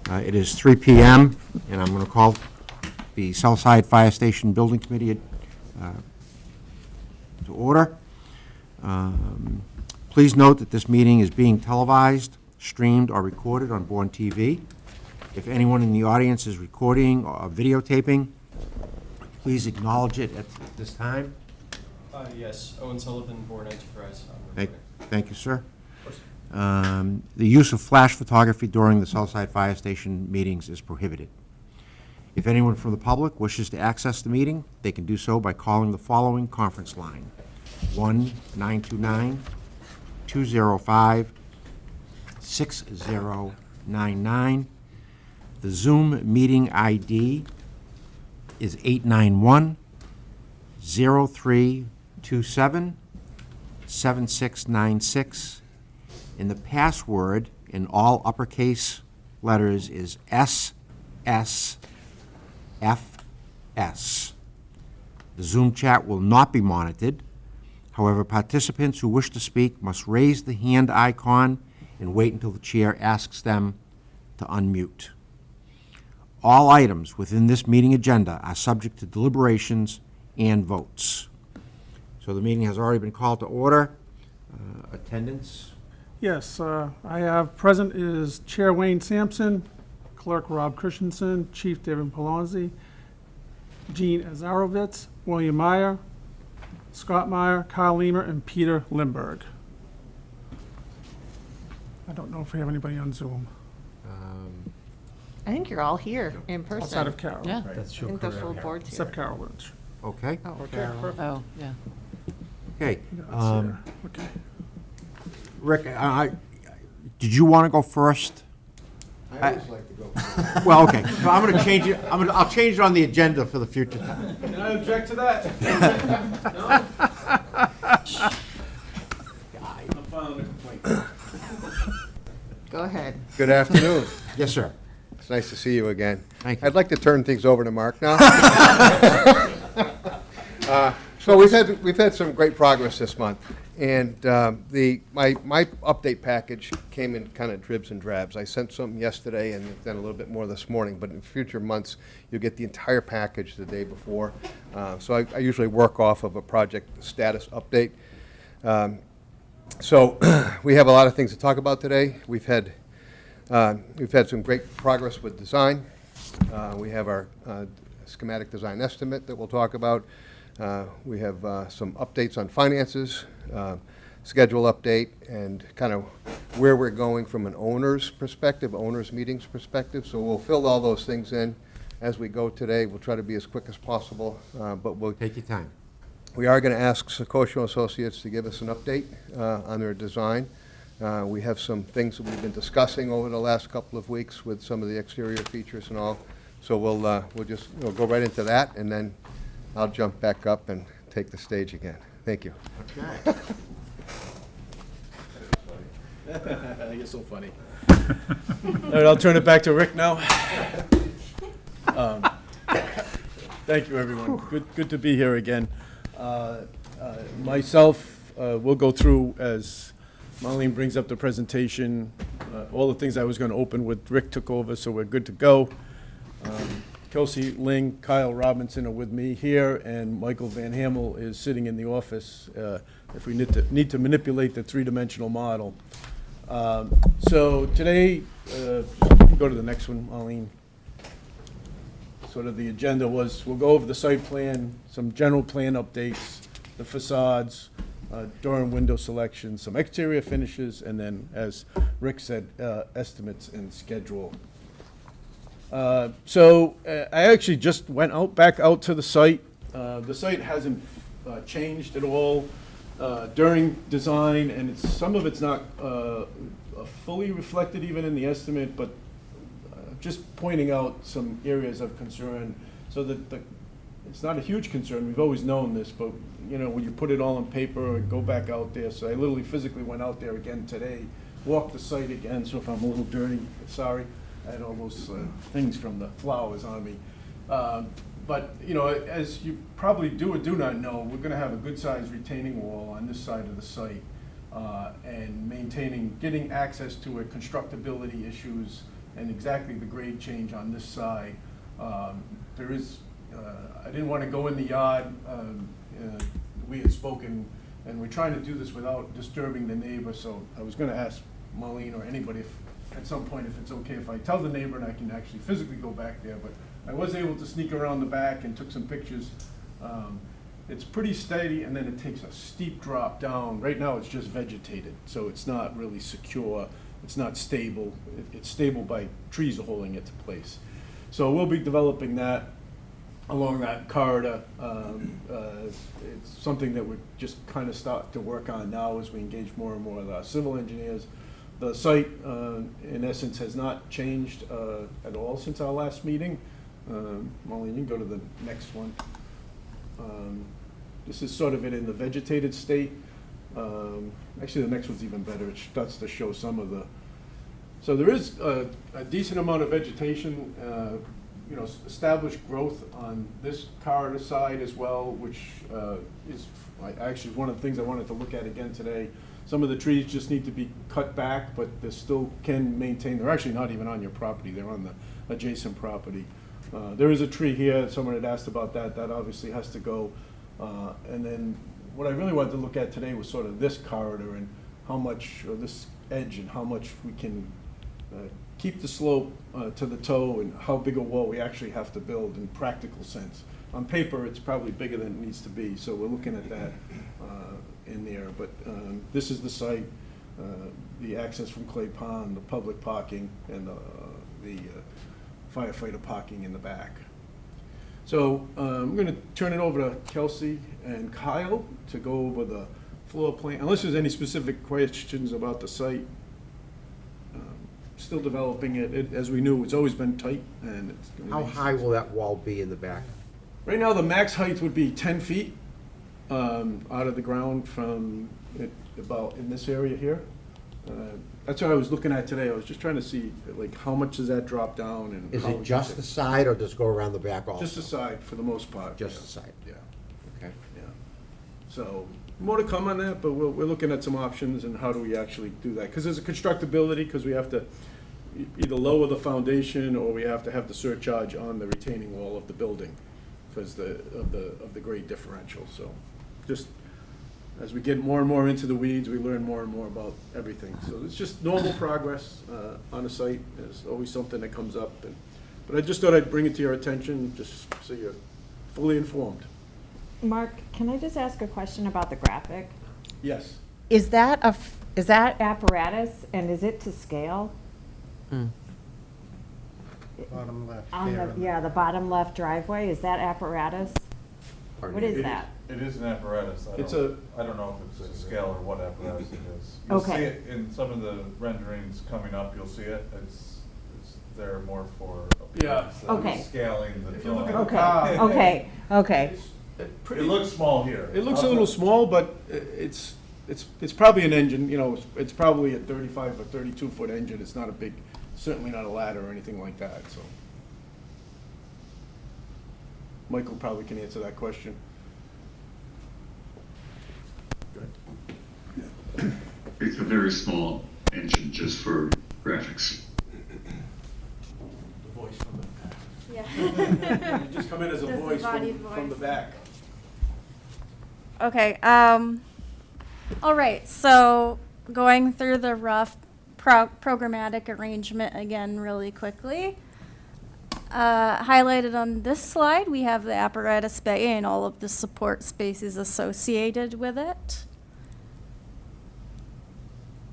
It is 3 p.m., and I'm going to call the Southside Fire Station Building Committee to order. Please note that this meeting is being televised, streamed, or recorded on Bourne TV. If anyone in the audience is recording or videotaping, please acknowledge it at this time. Yes, Owen Sullivan, Bourne Enterprise. Thank you, sir. The use of flash photography during the Southside Fire Station meetings is prohibited. If anyone from the public wishes to access the meeting, they can do so by calling the following conference line: 1-929-205-6099. The Zoom meeting ID is 891-0327-7696. And the password in all uppercase letters is SSFS. The Zoom chat will not be monitored. However, participants who wish to speak must raise the hand icon and wait until the chair asks them to unmute. All items within this meeting agenda are subject to deliberations and votes. So the meeting has already been called to order. Attendance? Yes, I have present is Chair Wayne Sampson, Clerk Rob Christensen, Chief David Polonzi, Gene Azarovitz, William Meyer, Scott Meyer, Kyle Leamer, and Peter Lindberg. I don't know if we have anybody on Zoom. I think you're all here in person. Outside of Carol. Yeah. I think the full board's here. Except Carol Lynch. Okay. Oh, okay. Okay, perfect. Oh, yeah. Okay. Yeah, it's here. Okay. Rick, did you want to go first? I always like to go first. Well, okay. So I'm going to change it. I'll change it on the agenda for the future time. Can I object to that? No? I'm filing a complaint. Go ahead. Good afternoon. Yes, sir. It's nice to see you again. Thank you. I'd like to turn things over to Mark now. So we've had some great progress this month, and my update package came in kind of dribs and drabs. I sent some yesterday and then a little bit more this morning, but in future months you'll get the entire package the day before. So I usually work off of a project status update. So we have a lot of things to talk about today. We've had some great progress with design. We have our schematic design estimate that we'll talk about. We have some updates on finances, schedule update, and kind of where we're going from an owner's perspective, owner's meetings perspective. So we'll fill all those things in as we go today. We'll try to be as quick as possible, but we'll Take your time. We are going to ask Secosio Associates to give us an update on their design. We have some things that we've been discussing over the last couple of weeks with some of the exterior features and all. So we'll go right into that, and then I'll jump back up and take the stage again. Thank you. Okay. You're so funny. All right, I'll turn it back to Rick now. Thank you, everyone. Good to be here again. Myself, we'll go through, as Marlene brings up the presentation, all the things I was going to open with. Rick took over, so we're good to go. Kelsey Ling, Kyle Robinson are with me here, and Michael Van Hamel is sitting in the office if we need to manipulate the three-dimensional model. So today, go to the next one, Marlene. Sort of the agenda was, we'll go over the site plan, some general plan updates, the facades, door and window selection, some exterior finishes, and then, as Rick said, estimates and schedule. So I actually just went back out to the site. The site hasn't changed at all during design, and some of it's not fully reflected even in the estimate, but just pointing out some areas of concern so that it's not a huge concern. We've always known this, but when you put it all on paper and go back out there. So I literally physically went out there again today, walked the site again. So if I'm a little dirty, sorry. I had all those things from the flowers on me. But as you probably do or do not know, we're going to have a good-sized retaining wall on this side of the site, and getting access to it, constructability issues, and exactly the grade change on this side. There is, I didn't want to go in the yard. We had spoken, and we're trying to do this without disturbing the neighbor, so I was going to ask Marlene or anybody if, at some point, if it's okay if I tell the neighbor and I can actually physically go back there, but I was able to sneak around the back and took some pictures. It's pretty steady, and then it takes a steep drop down. Right now, it's just vegetated, so it's not really secure. It's not stable. It's stable by trees holding it to place. So we'll be developing that along that corridor. It's something that we're just kind of start to work on now as we engage more and more of our civil engineers. The site, in essence, has not changed at all since our last meeting. Molly, you can go to the next one. This is sort of it in the vegetated state. Actually, the next one's even better. It starts to show some of the, so there is a decent amount of vegetation, established growth on this corridor side as well, which is actually one of the things I wanted to look at again today. Some of the trees just need to be cut back, but they still can maintain, they're actually not even on your property, they're on the adjacent property. There is a tree here, someone had asked about that, that obviously has to go. And then what I really wanted to look at today was sort of this corridor and how much, or this edge, and how much we can keep the slope to the toe, and how big a wall we actually have to build in practical sense. On paper, it's probably bigger than it needs to be, so we're looking at that in there. But this is the site, the access from Clay Pond, the public parking, and the firefighter parking in the back. So I'm going to turn it over to Kelsey and Kyle to go over the floor plan, unless there's any specific questions about the site. Still developing it. As we knew, it's always been tight, and it's gonna How be- high will that wall be in the back? Right now, the max height would be 10 feet out of the ground from about in this area here. That's what I was looking at today. I was just trying to see, like, how much does that drop down, and Is how it we just can- the side, or does it go around the back also? Just the side for the most part? Just yeah. the side? Yeah, Okay. yeah. So more to come on that, but we're looking at some options and how do we actually do that? Because there's a constructability, because we have to either lower the foundation, or we have to have the surcharge on the retaining wall of the building because of the grade differential. So just as we get more and more into the weeds, we learn more and more about everything. So it's just normal progress on a site. There's always something that comes up. But I just thought I'd bring it to your attention, just so you're fully informed. Mark, can I just ask a question about the graphic? Yes. Is that apparatus, and is it to scale? Bottom left. On there. the bottom left driveway, is that apparatus? Pardon What me? is that? It is an apparatus. I It's don't know if it's a scale or what apparatus it is. Okay. You'll see it in some of the renderings coming up, you'll see it. It's there more for Yeah. Okay. scaling the If you look at drawing. Okay, okay. It looks small here. It looks a little small, but it's probably an engine, it's probably a 35 or 32-foot engine. It's not a big, certainly not a ladder or anything like that, so. Michael probably can answer that question. It's a very small engine just for graphics. The voice from the back. Yeah. You just come in as a Just a voice bodied from the voice. back. Okay, all right, so going through the rough programmatic arrangement again really quickly. Highlighted on this slide, we have the apparatus bay and all of the support spaces associated with it.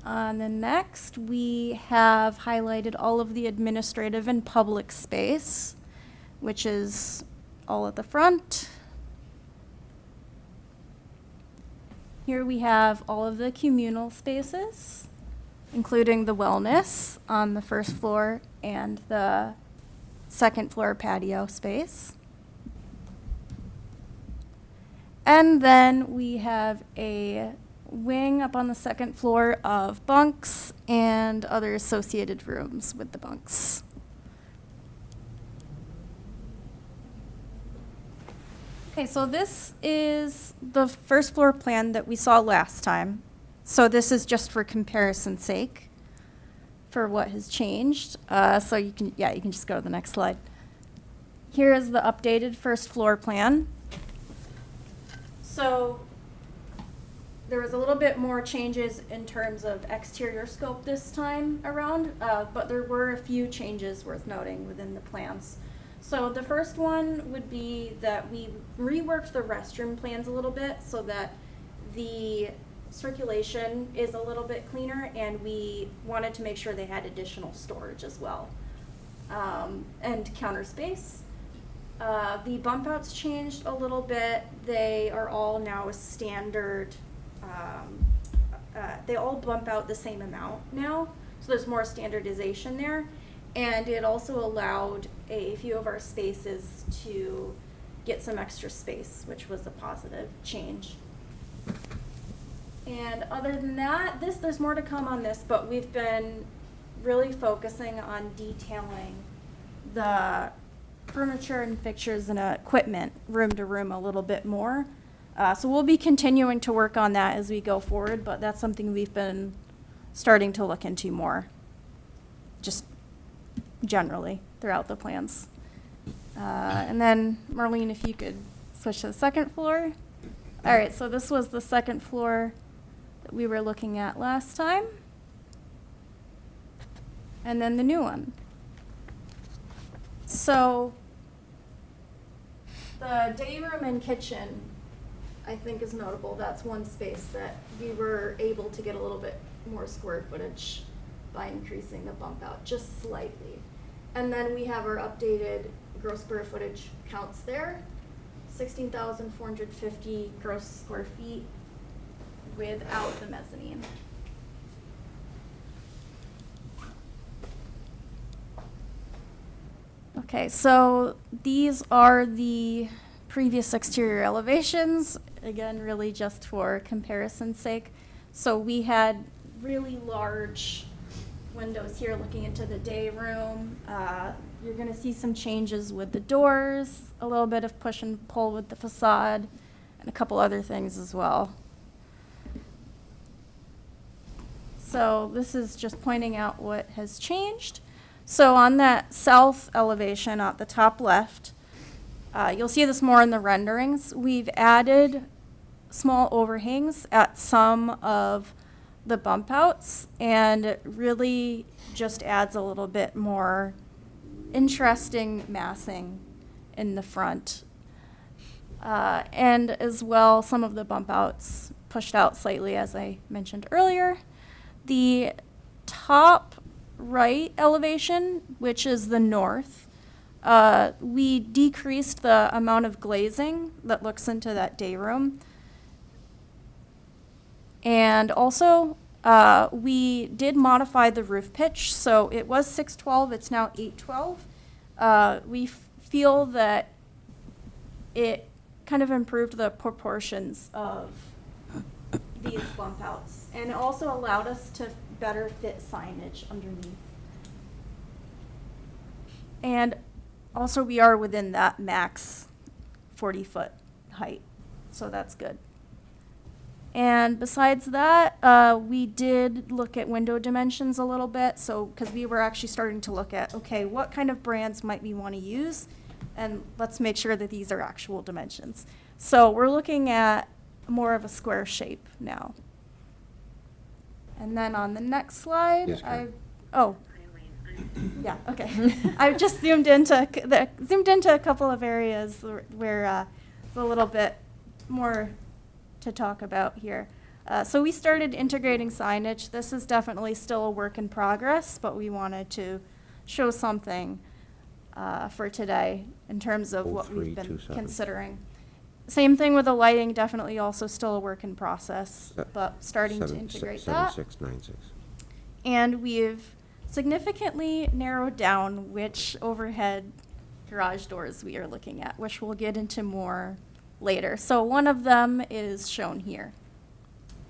On the next, we have highlighted all of the administrative and public space, which is all at the front. Here we have all of the communal spaces, including the wellness on the first floor and the second floor patio space. And then we have a wing up on the second floor of bunks and other associated rooms with the bunks. Okay, so this is the first floor plan that we saw last time. So this is just for comparison's sake. for what has changed. So you can just go to the next slide. Here is the updated first floor plan. So there was a little bit more changes in terms of exterior scope this time around, but there were a few changes worth noting within the plans. So the first one would be that we reworked the restroom plans a little bit so that the circulation is a little bit cleaner, and we wanted to make sure they had additional storage as well, and counter space. The bump outs changed a little bit. They are all now a standard, they all bump out the same amount now, so there's more standardization there. And it also allowed a few of our spaces to get some extra space, which was a positive change. And other than that, there's more to come on this, but we've been really focusing on detailing the furniture and fixtures and equipment room to room a little bit more. So we'll be continuing to work on that as we go forward, but that's something we've been starting to look into more, just generally throughout the plans. And then Marlene, if you could switch to the second floor. All right, so this was the second floor that we were looking at last time. And then the new one. So the day room and kitchen, I think, is notable. That's one space that we were able to get a little bit more square footage by increasing the bump out just slightly. And then we have our updated gross square footage counts there. 16,450 gross square feet without the mezzanine. Okay, so these are the previous exterior elevations, again, really just for comparison's sake. So we had really large windows here looking into the day room. You're going to see some changes with the doors, a little bit of push and pull with the facade, and a couple other things as well. So this is just pointing out what has changed. So on that south elevation at the top left, you'll see this more in the renderings. We've added small overhangs at some of the bump outs, and it really just adds a little bit more interesting massing in the front. And as well, some of the bump outs pushed out slightly, as I mentioned earlier. The top right elevation, which is the north, we decreased the amount of glazing that looks into that day room. And also, we did modify the roof pitch, so it was 612, it's now 812. We feel that it kind of improved the proportions of these bump outs, and it also allowed us to better fit signage underneath. And also, we are within that max 40-foot height, so that's good. And besides that, we did look at window dimensions a little bit, so because we were actually starting to look at, okay, what kind of brands might we want to use, and let's make sure that these are actual dimensions. So we're looking at more of a square shape now. And then on the next slide, Yes, Karen. yeah, okay. I've just zoomed into a couple of areas where it's a little bit more to talk about here. So we started integrating signage. This is definitely still a work in progress, but we wanted to show something for today in terms of what we've been 0327. considering. Same thing with the lighting, definitely also still a work in process, but starting to integrate that. 7696. And we've significantly narrowed down which overhead garage doors we are looking at, which we'll get into more later. So one of them is shown here,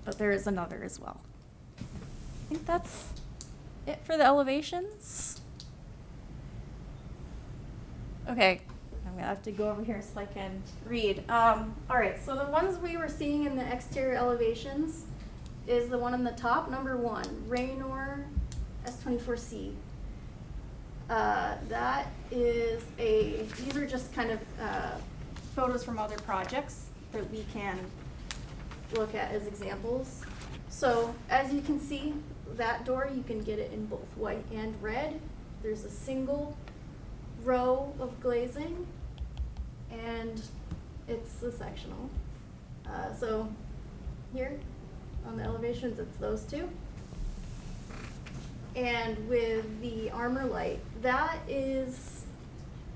but there is another as well. I think that's it for the elevations. Okay, I'm gonna have to go over here so I can read. All right, so the ones we were seeing in the exterior elevations is the one on the top, number 1, Raynor S24C. These are just kind of photos from other projects that we can look at as examples. So as you can see, that door, you can get it in both white and red. There's a single row of glazing, and it's the sectional. So here on the elevations, it's those two. And with the armor light, that is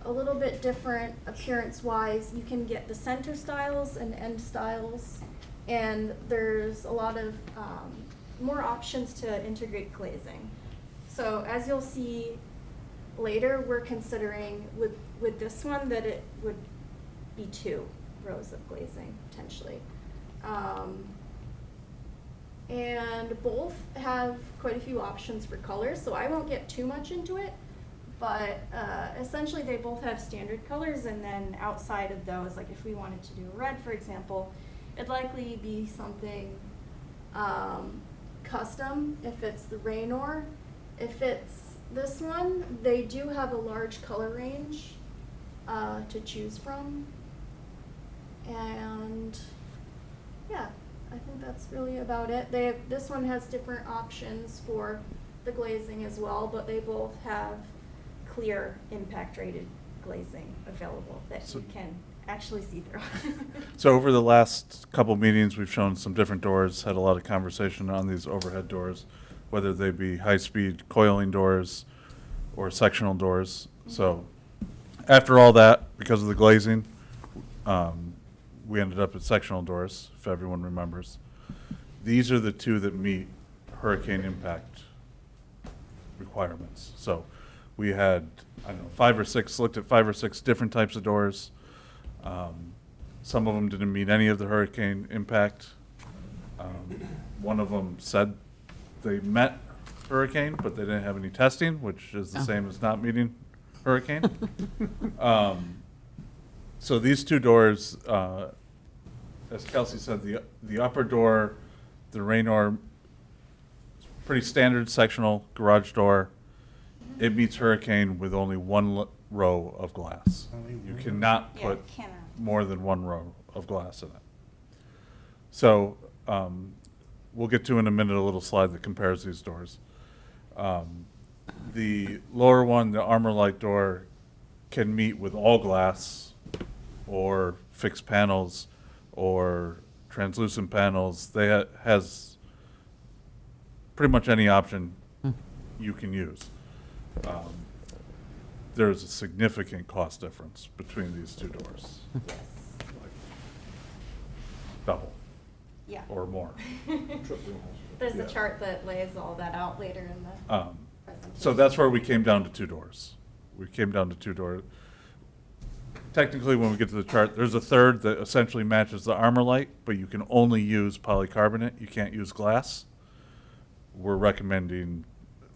a little bit different appearance-wise. You can get the center styles and end styles, and there's a lot of more options to integrate glazing. So as you'll see later, we're considering with this one that it would be 2 rows of glazing potentially. And both have quite a few options for colors, so I won't get too much into it, but essentially they both have standard colors, and then outside of those, like if we wanted to do a red, for example, it'd likely be something custom if it's the Raynor. If it's this one, they do have a large color range to choose from, and yeah, I think that's really about it. This one has different options for the glazing as well, but they both have clear impact rated glazing available that you can actually see through. So over the last couple meetings, we've shown some different doors, had a lot of conversation on these overhead doors, whether they be high-speed coiling doors or sectional doors. So after all that, because of the glazing, we ended up at sectional doors, if everyone remembers. These are the 2 that meet hurricane impact requirements. So we had, I don't know, 5 or 6, looked at 5 or 6 different types of doors. Some of them didn't meet any of the hurricane impact. One of them said they met hurricane, but they didn't have any testing, which is the same as not meeting hurricane. So these 2 doors, as Kelsey said, the upper door, the Raynor, pretty standard sectional garage door. It meets hurricane with only 1 row of glass. You cannot Yeah, put cannot. more than 1 row of glass in it. So we'll get to in a minute a little slide that compares these doors. The lower one, the armor light door, can meet with all glass or fixed panels or translucent panels. They has pretty much any option you can use. There's a significant cost difference between these 2 doors, Yes. like double Yeah. or more. There's Yeah. a chart that lays all that out later in the presentation. So that's where we came down to 2 doors. We came down to 2 doors. Technically, when we get to the chart, there's a third that essentially matches the armor light, but you can only use polycarbonate. You can't use glass. We're recommending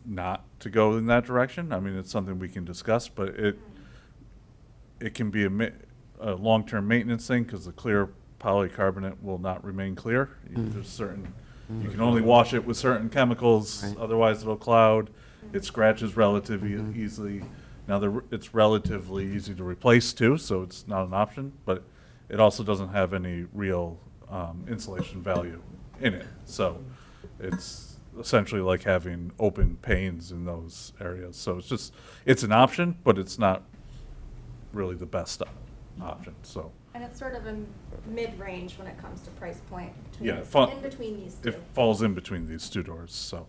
not to go in that direction. I mean, it's something we can discuss, but it can be a long-term maintenance thing because the clear polycarbonate will not remain clear. There's certain, you can only wash it with certain chemicals, Right. otherwise it'll cloud. It scratches relatively easily. Now, it's relatively easy to replace too, so it's not an option, but it also doesn't have any real insulation value in it. So it's essentially like having open panes in those areas. So it's an option, but it's not really the best option, so. And it's sort of a mid-range when it comes to price point Yeah, in between these 2. It falls in between these 2 doors, so.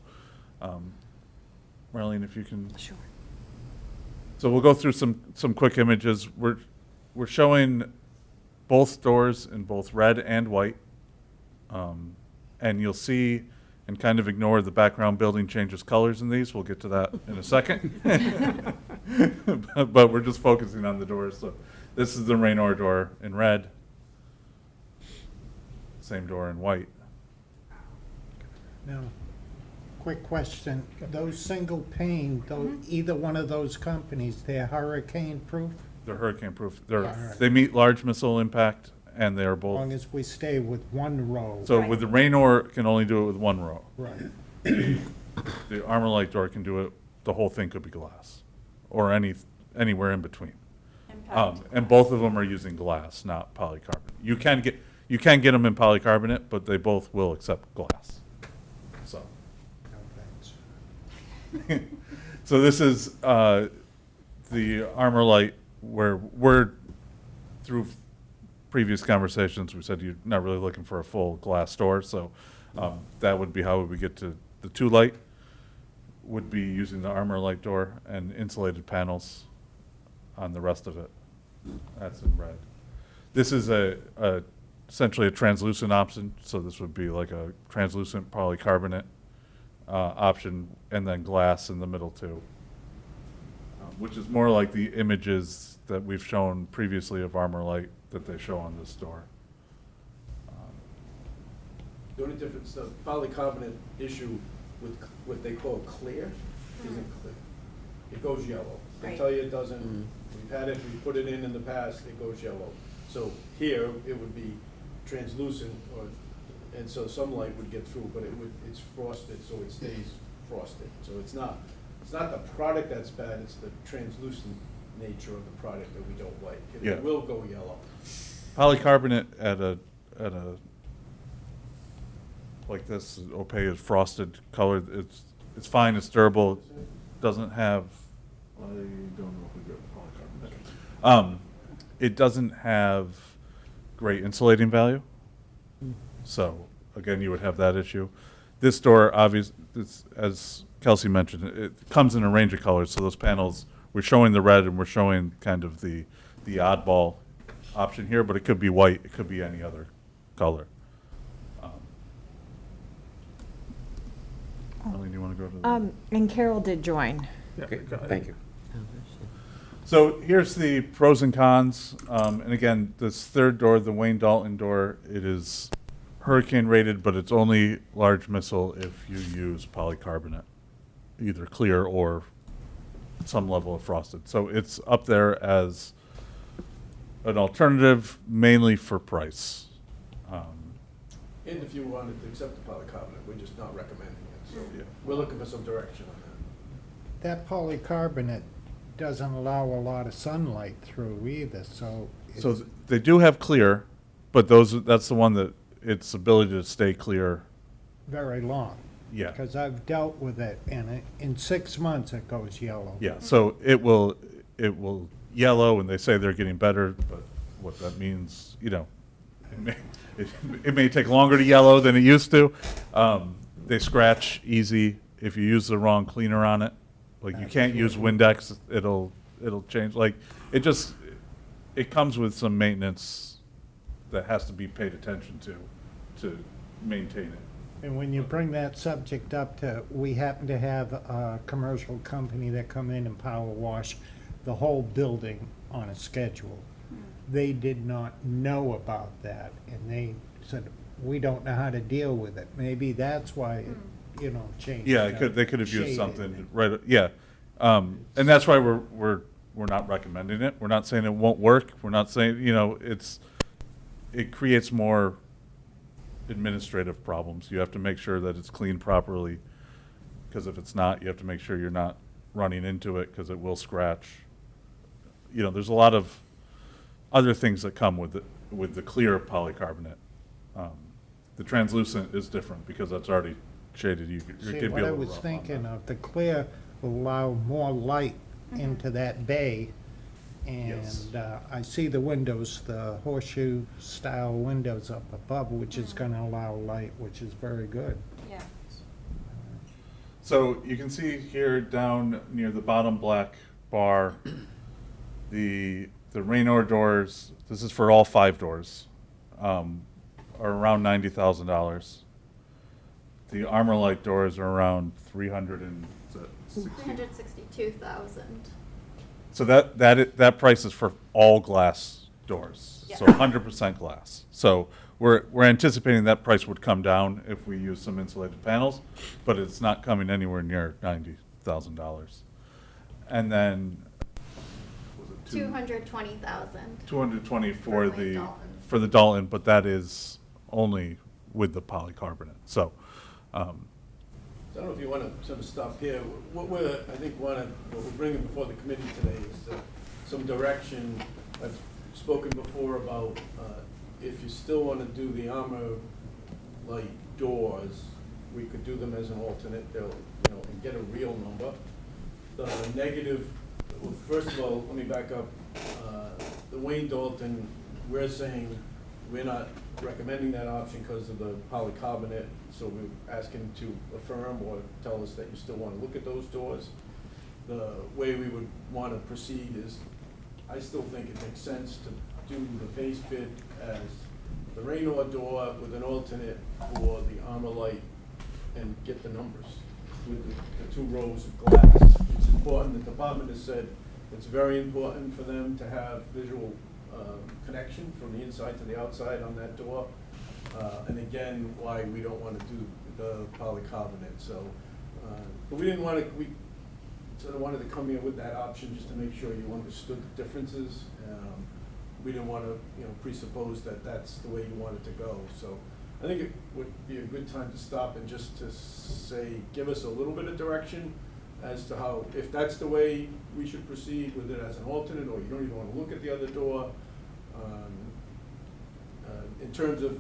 Marlene, if you can. Sure. So we'll go through some quick images. We're showing both doors in both red and white. And you'll see, and kind of ignore the background building changes colors in these. We'll get to that in a second. But we're just focusing on the doors. So this is the Raynor door in red. Same door in white. Now, quick question. Those single pane, either one of those companies, they're hurricane-proof? They're hurricane proof. Yes. They meet large missile impact, and they're As long both. as we stay with one row. So Right. with the Raynor, can only do it with 1 row. Right. The Armalite door can do it, the whole thing could be glass, or anywhere in between. And both of them are using glass, not polycarbonate. You can get them in polycarbonate, but they both will accept glass. So, No, thanks. so this is the Armalite, where we're through previous conversations. We said you're not really looking for a full glass door, so that would be how we would get to the 2-light. Would be using the Armalite door and insulated panels on the rest of it. That's in red. This is essentially a translucent option, so this would be like a translucent polycarbonate option, and then glass in the middle too, which is more like the images that we've shown previously of Armalite that they show on this door. The only difference, the polycarbonate issue with what they call clear isn't clear. It goes yellow. They Right. tell you it doesn't, we've had it, we put it in the past, it goes yellow. So here, it would be translucent, and so some light would get through, but it's frosted, so it stays frosted. So it's not the product that's bad, it's the translucent nature of the product that we don't like. Yeah. It will go yellow. Polycarbonate at a like this, opaque, is frosted colored. It's fine. It's durable. Doesn't have. I don't know if we got polycarbonate. It doesn't have great insulating value. So again, you would have that issue. This door, obviously, as Kelsey mentioned, it comes in a range of colors. So those panels, we're showing the red and we're showing kind of the oddball option here, but it could be white. It could be any other color. Arlene, you want to go to the... And Carol did join. Okay, thank you. So here's the pros and cons. And again, this third door, the Wayne Dalton door, it is hurricane rated, but it's only large missile if you use polycarbonate, either clear or some level of frosted. So it's up there as an alternative, mainly for price. And if you wanted to accept the polycarbonate, we're just not recommending it. So Yeah. we're looking for some direction on that. That polycarbonate doesn't allow a lot of sunlight through either, so. So they do have clear, but that's the one that its ability to stay clear. Very long. Yeah. Because I've dealt with it, and in 6 months it goes yellow. Yeah, so it will yellow, and they say they're getting better, but what that means, it may take longer to yellow than it used to. They scratch easy if you use the wrong cleaner on it. Like, you can't use Windex, it'll change. Like, it comes with some maintenance that has to be paid attention to maintain it. And when you bring that subject up to, we happen to have a commercial company that come in and power wash the whole building on a schedule. They did not know about that, and they said, we don't know how to deal with it. Maybe that's why it, changed. Yeah, they could have used shaded. something, right, yeah. And that's why we're not recommending it. We're not saying it won't work. We're not saying, it creates more administrative problems. You have to make sure that it's cleaned properly, because if it's not, you have to make sure you're not running into it, because it will scratch. There's a lot of other things that come with the clear polycarbonate. The translucent is different because that's already shaded. You could See, be what a I little was rough on thinking that. of, the clear will allow more light into that bay. Yes. And I see the windows, the horseshoe style windows up above, which is gonna allow light, which is very good. Yeah. So you can see here down near the bottom black bar, the Raynor doors, this is for all 5 doors, are around $90,000. The Armalite doors are around 362,000. So that price is for all glass doors, so Yeah. 100% glass. So we're anticipating that price would come down if we use some insulated panels, but it's not coming anywhere near $90,000. And then, was it 220,000. 220 For for Wayne Dalton. the Dalton, but that is only with the polycarbonate. So So I don't know if you want to sort of stop here. What we're bringing before the committee today is some direction. I've spoken before about if you still want to do the armor light doors, we could do them as an alternate. They'll, and get a real number. The negative, well, first of all, let me back up. The Wayne Dalton, we're saying we're not recommending that option because of the polycarbonate, so we're asking to affirm or tell us that you still want to look at those doors. The way we would want to proceed is, I still think it makes sense to do the base bid as the Raynor door with an alternate for the armor light and get the numbers with the 2 rows of glass. It's important, the department has said it's very important for them to have visual connection from the inside to the outside on that door. And again, why we don't want to do the polycarbonate. So, but we didn't want to, we sort of wanted to come here with that option just to make sure you understood the differences. We didn't want to, presuppose that that's the way you wanted to go. So I think it would be a good time to stop and just to say, give us a little bit of direction as to how, if that's the way we should proceed with it as an alternate, or you don't even want to look at the other door. In terms of,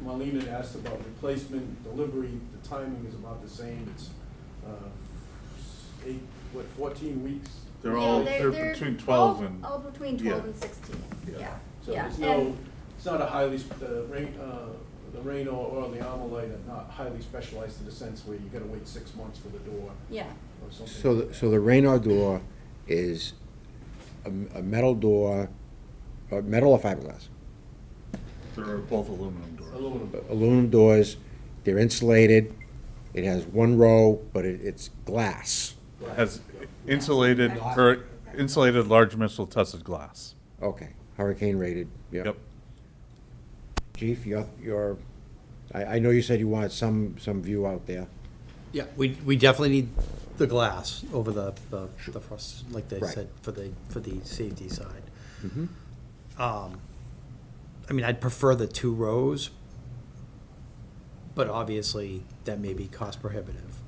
Marlene had asked about replacement, delivery, the timing is about the same. It's 14 weeks? They're Yeah, all, they're between 12 and. all between 12 and 16, yeah. So Yeah, there's and- it's not a highly, the Raynor or the Armalite are not highly specialized in the sense where you gotta wait 6 months for the door Yeah, or something. So the Raynor door is a metal door, metal or fiberglass? They're both aluminum doors. Aluminum. Aluminum doors, they're insulated, it has 1 row, but it's glass. Has insulated, or insulated large missile tested glass. Okay, hurricane rated, yeah. Yep. Chief, I know you said you wanted some view out there. Yeah, we definitely need the glass over the frost, like they Right. said, for the safety side. Mhm. I mean, I'd prefer the 2 rows, but obviously that may be cost prohibitive.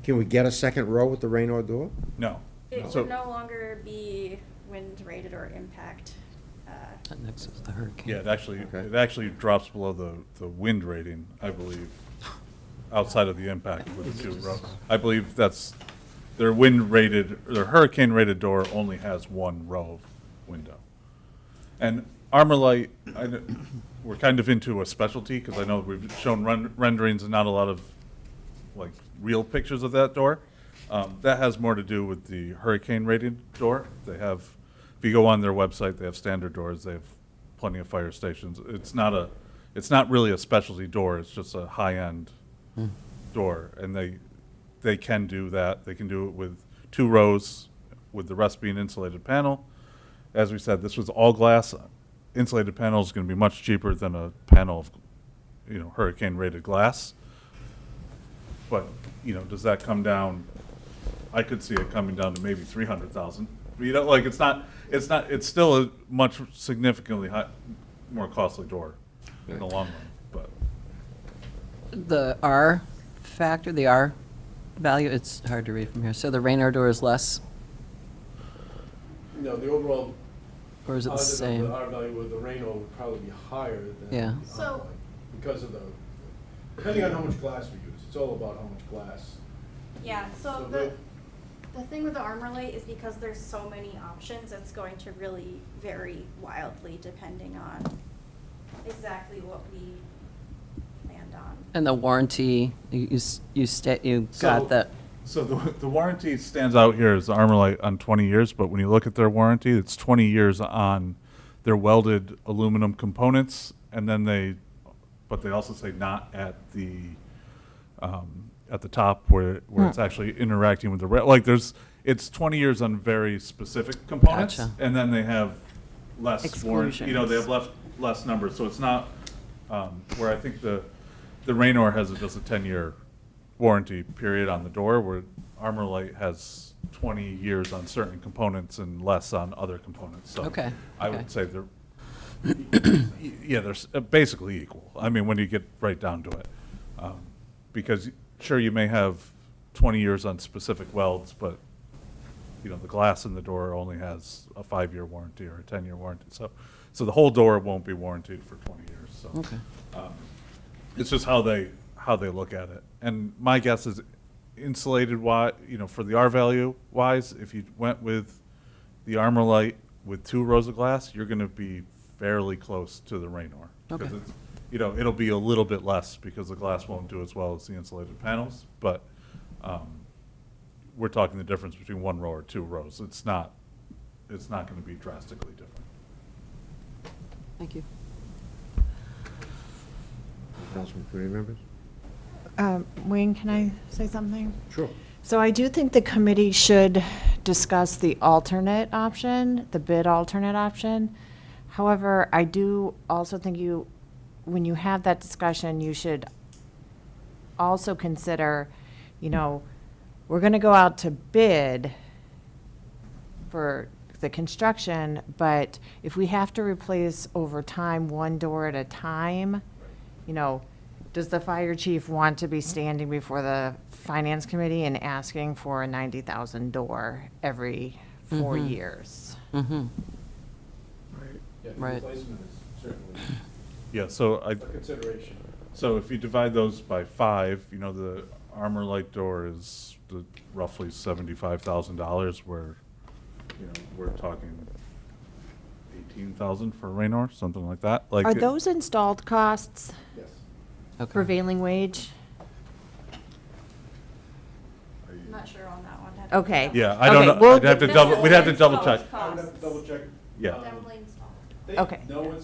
Can we get a second row with the Raynor door? No. it So- would no longer be wind rated or impact. That next is the hurricane. Yeah, Okay. it actually drops below the wind rating, I believe, outside of the impact with the 2 rows. I believe their wind rated, their hurricane rated door only has 1 row of window. And Armalite, we're kind of into a specialty, because I know we've shown renderings and not a lot of, like, real pictures of that door. That has more to do with the hurricane rated door. They have, if you go on their website, they have standard doors, they have plenty of fire stations. It's not really a specialty door, it's just a high-end door, and they can do that. They can do it with 2 rows, with the rest being insulated panel. As we said, this was all glass. Insulated panel is going to be much cheaper than a panel of, hurricane-rated glass. But, does that come down? I could see it coming down to maybe 300,000. It's still a much significantly more costly door in the long run, but. The R factor, the R value, it's hard to read from here. So the Raynor door is less, No, the overall, or is it the other than same? the R value with the Raynor would probably be higher than Yeah. the So- Armalite because of depending on how much glass we use. It's all about how much glass. Yeah, so So the thing with the armor light is because there's so many options, it's going to really vary wildly depending on exactly what we land on. And the warranty, you got that. So the warranty stands out here as the Armalite on 20 years, but when you look at their warranty, it's 20 years on their welded aluminum components, and then but they also say not at the top where it's actually interacting with the it's 20 years on very specific components, Gotcha. and then they have less warranty. They have less numbers, so it's not where I think the Raynor has just a 10-year warranty period on the door, where Armalite has 20 years on certain components and less on other components. So Okay, I okay. would say they're basically equal. I mean, when you get right down to it. Because, sure, you may have 20 years on specific welds, but, you know, the glass in the door only has a 5-year warranty or a 10-year warranty. So the whole door won't be warranted for 20 years, so. Okay. It's just how they look at it. And my guess is insulated for the R value wise, if you went with the Armorlite with 2 rows of glass, you're gonna be fairly close to the Raynor. Because Okay. it's, it'll be a little bit less because the glass won't do as well as the insulated panels, but, we're talking the difference between 1 row or 2 rows. It's not gonna be drastically different. Thank you. Councilman, committee members? Wayne, can I say something? Sure. So I do think the committee should discuss the alternate option, the bid alternate option. However, I do also think when you have that discussion, you should also consider, we're going to go out to bid for the construction, but if we have to replace over time 1 door at a time, does the fire chief want to be standing before the finance committee and asking for a 90,000 door every 4 years? Mm-hmm. Yeah, the Right. replacement is certainly Yeah, so a consideration. So if you divide those by 5, the Armorlite door is roughly $75,000, where, we're talking 18,000 for Raynor, something like that. Are those installed costs Yes. Okay. prevailing wage? I'm not sure on that one. Okay. Yeah, I don't Okay, know. we'll We'd have to get- we'd have to double check. I would have to double check. Yeah. Definitely installed. They Okay. know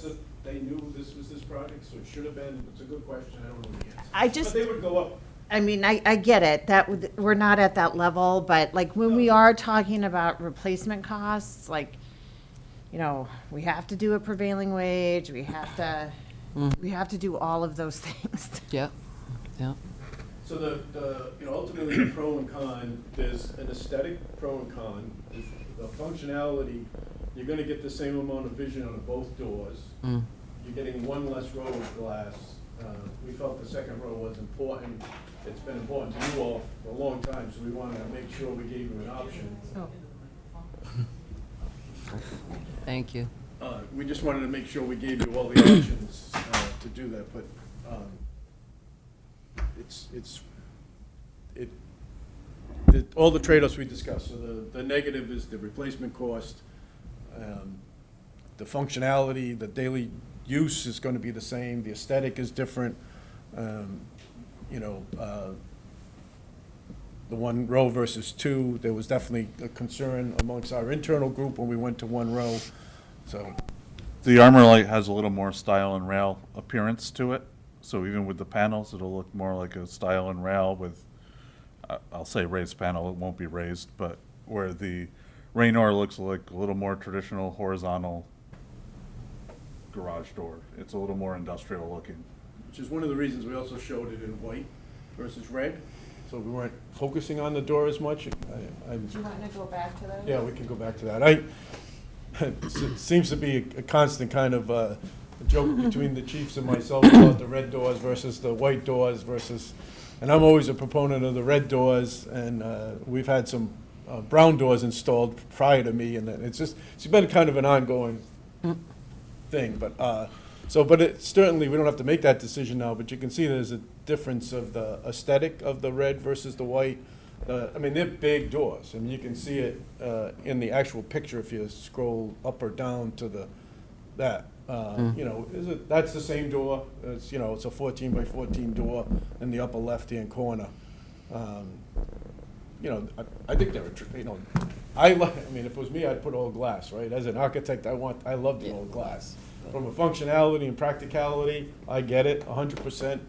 they knew this was this project, so it should have been. It's a good question. I don't know the answer. I just, But they would go up. I mean, I get it, we're not at that level, but like when we are talking about replacement costs, like, we have to do a prevailing wage, we have to do all of those things. Yeah, yeah. So ultimately the pro and con, there's an aesthetic pro and con. The functionality, you're gonna get the same amount of vision on both doors. Mm. You're getting 1 less row of glass. We felt the second row was important. It's been important to you all for a long time, so we wanted to make sure we gave you an option. Thank you. We just wanted to make sure we gave you all the options to do that, but all the trade-offs we discussed. So the negative is the replacement cost, the functionality, the daily use is going to be the same, the aesthetic is different. The 1 row versus 2, there was definitely a concern amongst our internal group when we went to 1 row, so. The Armorlite has a little more style and rail appearance to it. So even with the panels, it'll look more like a style and rail with, I'll say raised panel, it won't be raised, but where the Raynor looks like a little more traditional horizontal garage door. It's a little more industrial looking. Which is one of the reasons we also showed it in white versus red, so we weren't focusing on the door as much. Do you want to go back to those? Yeah, we can go back to that. It seems to be a constant kind of a joke between the chiefs and myself about the red doors versus the white doors versus, and I'm always a proponent of the red doors, and we've had some brown doors installed prior to me, and it's been kind of an ongoing thing, but it certainly, we don't have to make that decision now, but you can see there's a difference of the aesthetic of the red versus the white. I mean, they're big doors. I mean, you can see it in the actual picture if you scroll up or down to that. That's the same door. It's a 14 by 14 door in the upper left-hand corner. I think they're, I mean, if it was me, I'd put all glass, right? As an architect, I love the all glass. From a functionality and practicality, I get it 100%,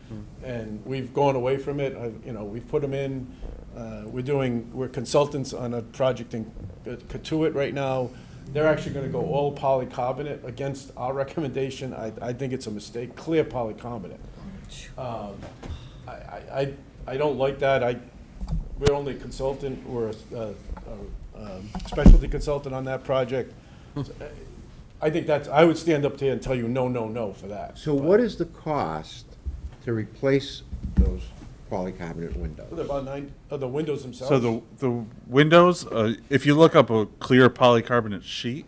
and we've gone away from it. We've put them in. We're consultants on a project in Katuitt right now. They're actually going to go all polycarbonate against our recommendation. I think it's a mistake. Clear polycarbonate. I don't like that. We're only a consultant. We're a specialty consultant on that project. I think I would stand up there and tell you no for that. So what is the cost to replace those polycarbonate windows. They're about the windows themselves. So the windows, if you look up a clear polycarbonate sheet,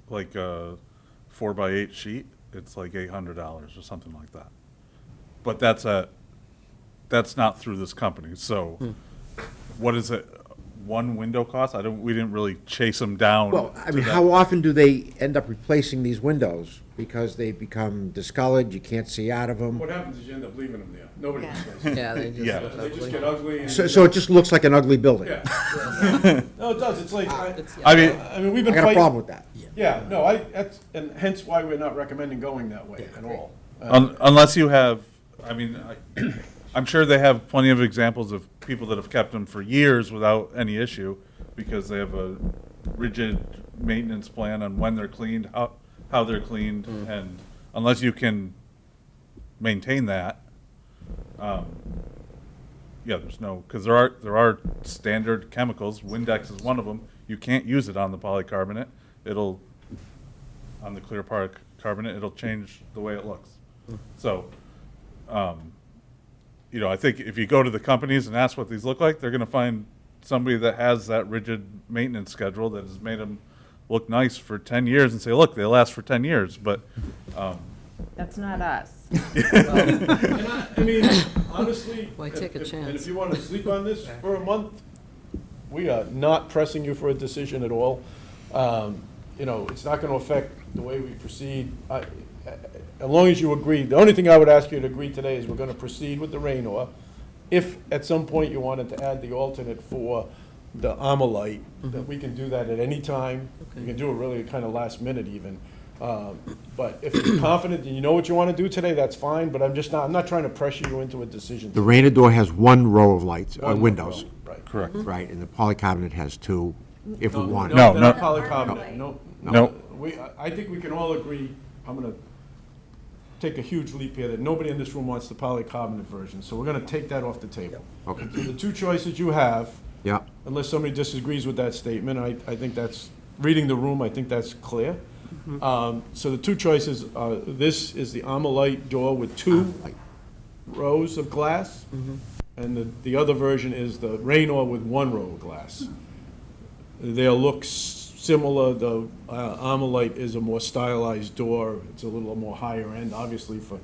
like a 4x8 sheet, it's like $800 or something like that. But that's not through this company. So what is it? One window cost? We didn't really chase them down. Well, I to mean, that. how often do they end up replacing these windows? Because they become discolored, you can't see out of them. What happens is you end up leaving them there. Nobody Yeah. replaces them. Yeah, they just Yeah. look They just ugly. get ugly and. So it just looks like an ugly building. Yeah. No, it does. It's like, I mean, we've I been got a fighting. problem with that. Yeah, no, and hence why we're not recommending going that way at all. unless you have, I mean, I'm sure they have plenty of examples of people that have kept them for years without any issue because they have a rigid maintenance plan on when they're cleaned, how they're cleaned, and unless you can maintain that, yeah, there's no, because there are standard chemicals. Windex is one of them. You can't use it on the polycarbonate. On the clear polycarbonate, it'll change the way it looks. So, I think if you go to the companies and ask what these look like, they're going to find somebody that has that rigid maintenance schedule that has made them look nice for 10 years and say, look, they last for 10 years. But That's not us. And I mean, honestly. Why take a And chance? if you want to sleep on this for a month, we are not pressing you for a decision at all. It's not going to affect the way we proceed. As long as you agree, the only thing I would ask you to agree today is we're going to proceed with the Raynor. If at some point you wanted to add the alternate for the Armalite, that we can do that at any time. We can do it really kind of last minute even. But if you're confident and you know what you want to do today, that's fine, but I'm not trying to pressure you into a decision. The Rainer door has one row of lights, One windows, row, Right. correct. right, and the polycarbonate has two, if we want. No, they're no. not polycarbonate, no. No. I think we can all agree, I'm gonna take a huge leap here, that nobody in this room wants the polycarbonate version, so we're gonna take that off the table. Okay, So the two choices you have, yeah, unless somebody disagrees with that statement, I think that's, reading the room, I think that's clear. So the two choices are, this is the Armalite door with two rows of glass, and the other version is the Raynor with one row of glass. They'll look similar. The Armalite is a more stylized door. It's a little more higher end, obviously for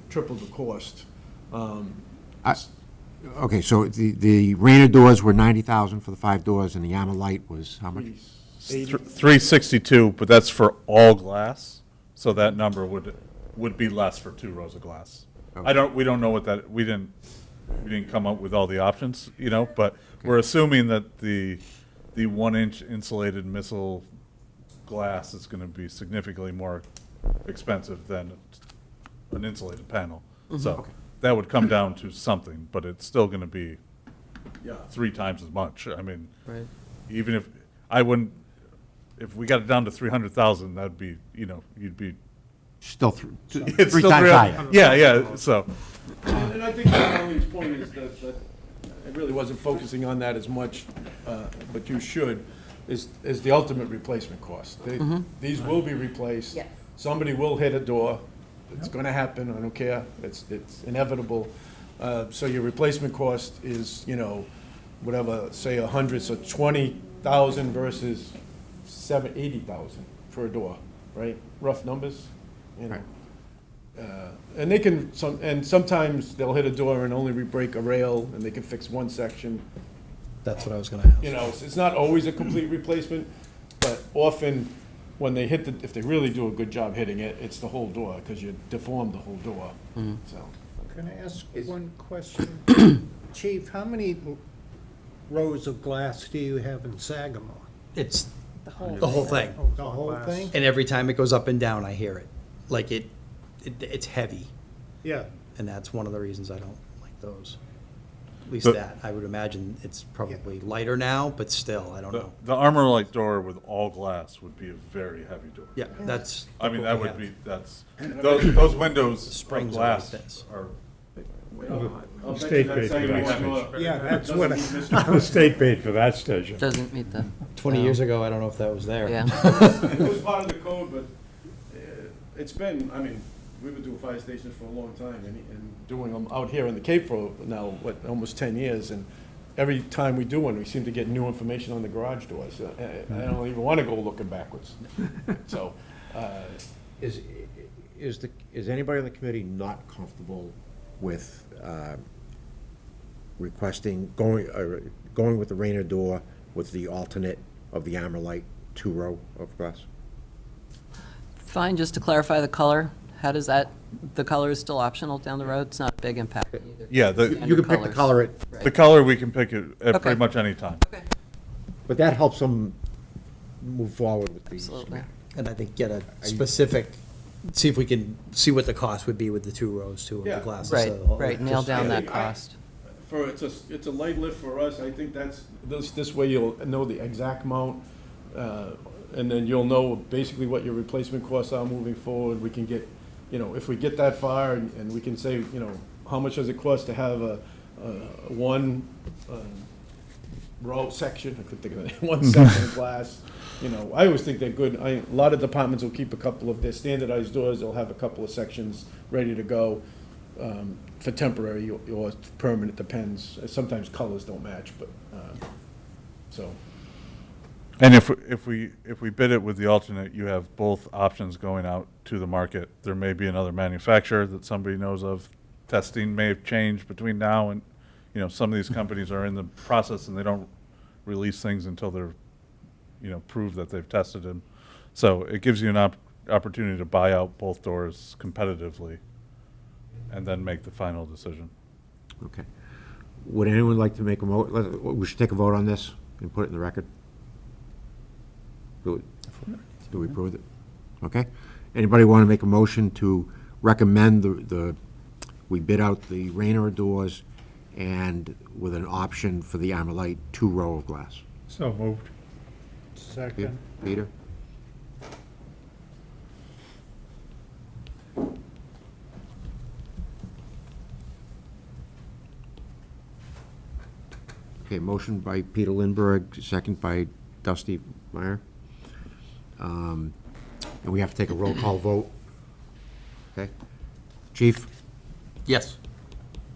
triple the cost. okay, so the Rainer doors were 90,000 for the 5 doors, and the Armalite was how much? 362, but that's for all glass, so that number would be less for 2 rows of glass. We don't know what that, we didn't come up with all the options, but we're assuming that the 1-inch insulated missile glass is going to be significantly more expensive than an insulated panel. So that would come down to something, but it's still going to be 3 times as much. I mean, Right. even if we got it down to 300,000, that'd be, you'd be. Still It's 3 still times 300 higher. Yeah, so. And I think Darlene's point is that I really wasn't focusing on that as much, but you should, is the ultimate replacement cost. These will be replaced. Yes. Somebody will hit a door. It's gonna happen, I don't care. It's inevitable. So your replacement cost is, whatever, say 100, so 20,000 versus 80,000 for a door, right? Rough numbers, Right. And they can, sometimes they'll hit a door and only re-break a rail, and they can fix one section. That's what I was gonna ask. It's not always a complete replacement, but often when they hit if they really do a good job hitting it, it's the whole door, because you deformed the whole door, so. Can I ask one question? Chief, how many rows of glass do you have in Sagamore? It's The whole the whole thing. The whole thing? And every time it goes up and down, I hear it. Like it's heavy. Yeah. And that's one of the reasons I don't like those. At least But- that. I would imagine it's probably lighter now, but still, I don't know. The Armalite door with all glass would be a very heavy door. Yeah, that's. I mean, what that we would have. be, those windows of springs are glass like this. are, I'll bet State you paid for second that one, station. Yeah, that's doesn't what mean I- Mr. The state paid for that station. Doesn't meet the. 20 years ago, I don't know if that was there. Yeah. It was part of the code, but it's been, we've been doing fire stations for a long time, and doing them out here in the Cape for now, almost 10 years, and every time we do one, we seem to get new information on the garage doors. I don't even want to go looking backwards. So, Is anybody on the committee not comfortable with requesting, going with the Rainer door with the alternate of the Armorlight 2-row of glass? Fine, just to clarify the color, how does that, the color is still optional down the road? It's not a big impact either. Yeah, You can pick the color the color we can pick at Okay. pretty much any time. Okay. but that helps them move forward with the Absolutely. schematic. And I think get a specific, see if we can see what the cost would be with the 2 rows too, of Yeah. the glasses. Right, so the whole- right, nail just- down I that think cost. it's a light lift for us. I think this way you'll know the exact amount, and then you'll know basically what your replacement costs are moving forward. We can get, if we get that far and we can say, how much does it cost to have a one row section, I could think of it, one section of glass. I always think they're good. A lot of departments will keep a couple of their standardized doors. They'll have a couple of sections ready to go for temporary or permanent, depends. Sometimes colors don't match, but, so. And if we bid it with the alternate, you have both options going out to the market. There may be another manufacturer that somebody knows of. Testing may have changed between now and, some of these companies are in the process and they don't release things until they're, prove that they've tested them. So it gives you an opportunity to buy out both doors competitively and then make the final decision. Okay. Would anyone like to make we should take a vote on this and put it in the record? Do we approve it? Okay. Anybody want to make a motion to recommend we bid out the Rainer doors and with an option for the Armorlight 2-row of glass? So moved. Second. Peter? Okay, motion by Peter Lindbergh, second by Dusty Meyer. And we have to take a roll call vote. Okay? Chief? Yes.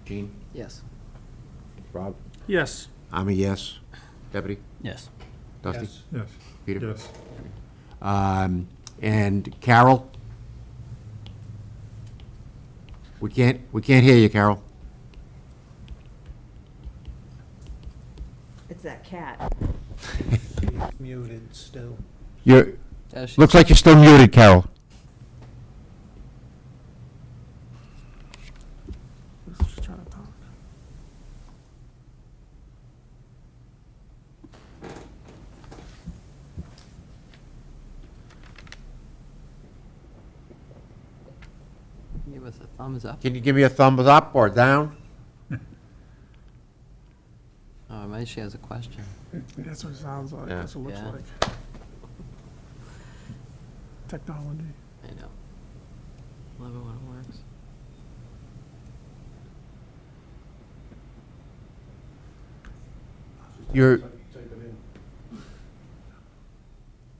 Gene? Yes. Rob? Yes. I'm a yes. Deputy? Yes. Dusty? Yes. Yes. Peter? Yes. And Carol? We can't hear you, Carol. It's that cat. She's muted still. Looks like you're still muted, Carol. Let's just try to talk. Give us a thumbs up. Can you give me a thumbs up or down? Oh, maybe she has a question. That's what it sounds like, Yeah. that's what it Yeah. looks like. Technology. I know. Love it when it works.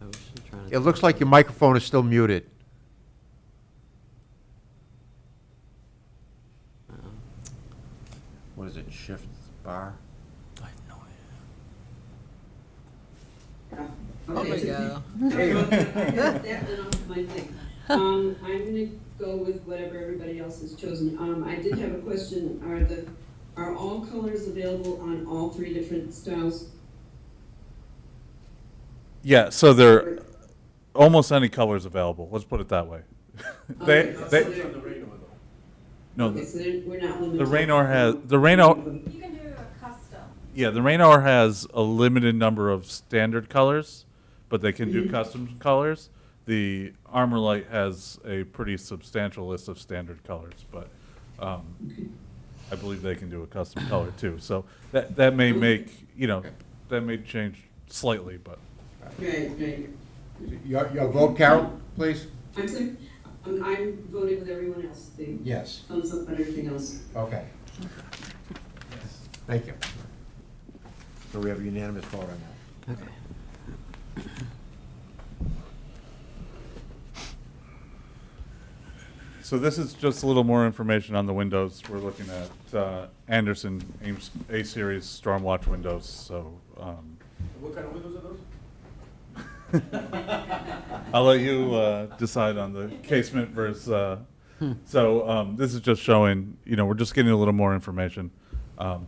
Oh, she's trying to. It looks like your microphone is still muted. What is it, shift bar? I have no There we go. That's enough of my thing. I'm gonna go with whatever everybody else has chosen. I did have a question. Are all colors available on all 3 different styles? Yeah, so there, almost any color is available. Let's put it that way. Okay, so they, they're- no, Okay, so we're not limited. the Raynor has, the Raynor, You can do a custom. yeah, the Raynor has a limited number of standard colors, but they can do custom colors. The Armorlight has a pretty substantial list of standard colors, but I believe they can do a custom color too. So that may make, that may change slightly, but. Right. Your vote, Carol, please? I'm sorry, I'm voting with everyone else. The Yes. thumbs up on everything else. Okay. Thank you. So we have a unanimous vote on that. Okay. So this is just a little more information on the windows. We're looking at Anderson A-Series Stormwatch windows, so. What kind of windows are those? I'll let you decide on the casement versus, so this is just showing, we're just getting a little more information.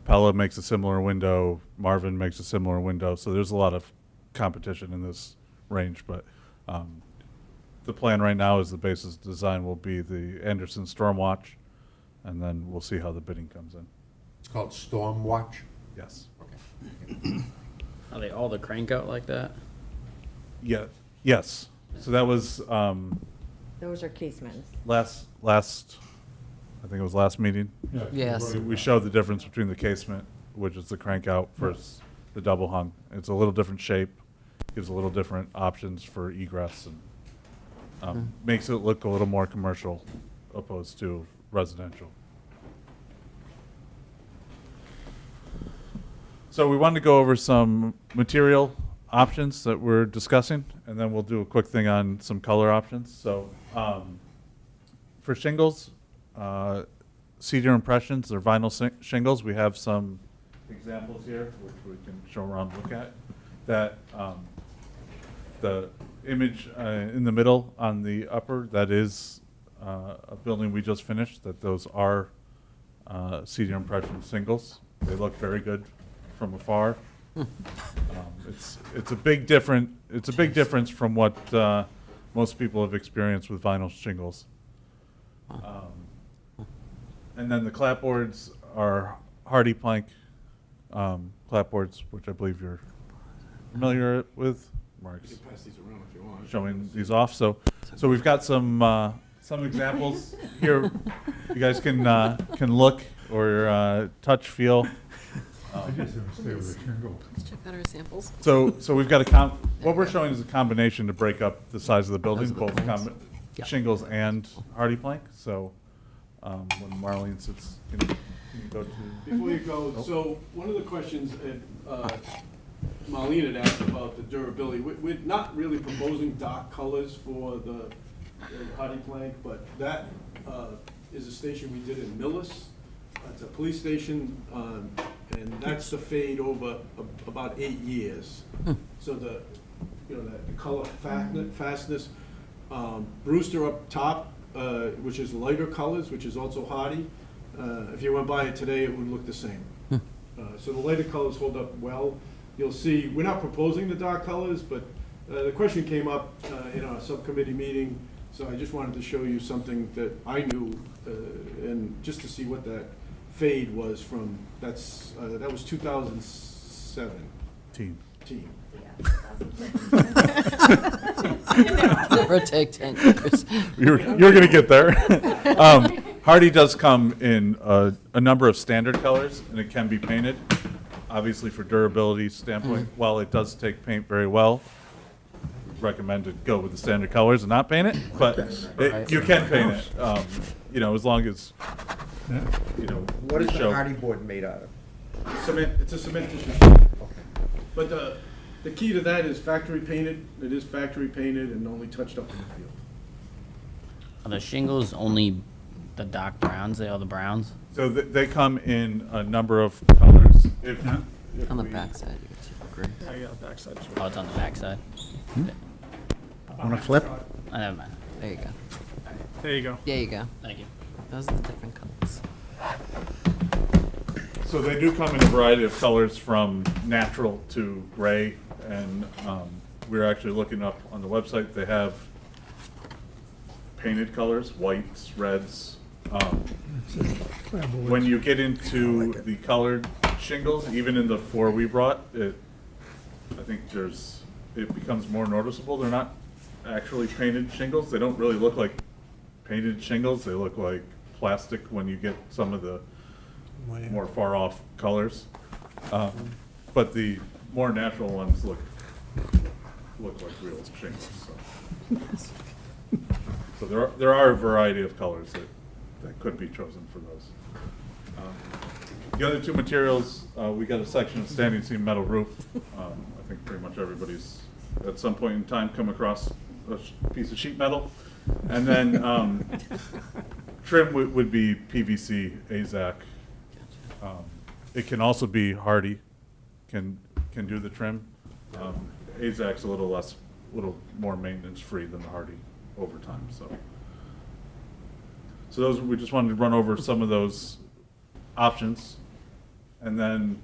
Pella makes a similar window, Marvin makes a similar window, so there's a lot of competition in this range, but the plan right now is the basis design will be the Anderson Stormwatch, and then we'll see how the bidding comes in. It's called Stormwatch? Yes. Are they all the crank out like that? Yeah, yes. So that was Those are casements. last, I think it was last meeting. Yes. We showed the difference between the casement, which is the crank out, versus the double hung. It's a little different shape, gives a little different options for egress, and makes it look a little more commercial opposed to residential. So we wanted to go over some material options that we're discussing, and then we'll do a quick thing on some color options. So for shingles, cedar impressions or vinyl shingles, we have some examples here, which we can show around and look at. That the image in the middle on the upper, that is a building we just finished, that those are cedar impression shingles. They look very good from afar. It's a big difference from what most people have experienced with vinyl shingles. And then the clapboards are hardy plank clapboards, which I believe you're familiar with. Mark's Pass these around if you want. showing these off. So we've got some examples here. You guys can look or touch, feel. I just don't stay with the shingle. Let's check out our samples. So we've got what we're showing is a combination to break up the size of the building, both shingles and hardy plank. So when Marlene sits, can you go to? Before you go, so one of the questions Marlene had asked about the durability, we're not really proposing dark colors for the hardy plank, but that is a station we did in Millis. It's a police station, and that's the fade over about 8 years. So the color fastness. Brewster up top, which is lighter colors, which is also hardy. If you went by it today, it would look the same. So the lighter colors hold up well. You'll see, we're not proposing the dark colors, but the question came up in our subcommittee meeting, so I just wanted to show you something that I knew, and just to see what that fade was from. That was 2007. Team. Give or take 10 years. You're going to get there. Hardy does come in a number of standard colors, and it can be painted. Obviously, for durability standpoint, while it does take paint very well, recommend to go with the standard colors and not paint it. But you can paint it, as long as What is you show. the hardy board made out of? Cement. It's a cement distribution. But the key to that is factory painted. It is factory painted and only touched up in the field. Are the shingles only the dark browns? They are the browns? So they come in a number of colors. On the back side, you can see the gray. I got the backside. Oh, it's on the backside. Want to flip? Oh, never mind. There you go. There you go. There you go. Thank you. Those are the different colors. So they do come in a variety of colors, from natural to gray, and we're actually looking up on the website. They have painted colors, whites, reds. When you get into the colored shingles, even in the 4 we brought, I think it becomes more noticeable. They're not actually painted shingles. They don't really look like painted shingles. They look like plastic when you get some of the more far off colors. But the more natural ones look like real shingles. So there are a variety of colors that could be chosen for those. The other two materials, we got a section of standing seam metal roof. I think pretty much everybody's at some point in time come across a piece of sheet metal. And then trim would be PVC, AZAC. It can also be hardy, can do the trim. AZAC's a little more maintenance-free than the hardy over time, so. So those, we just wanted to run over some of those options. And then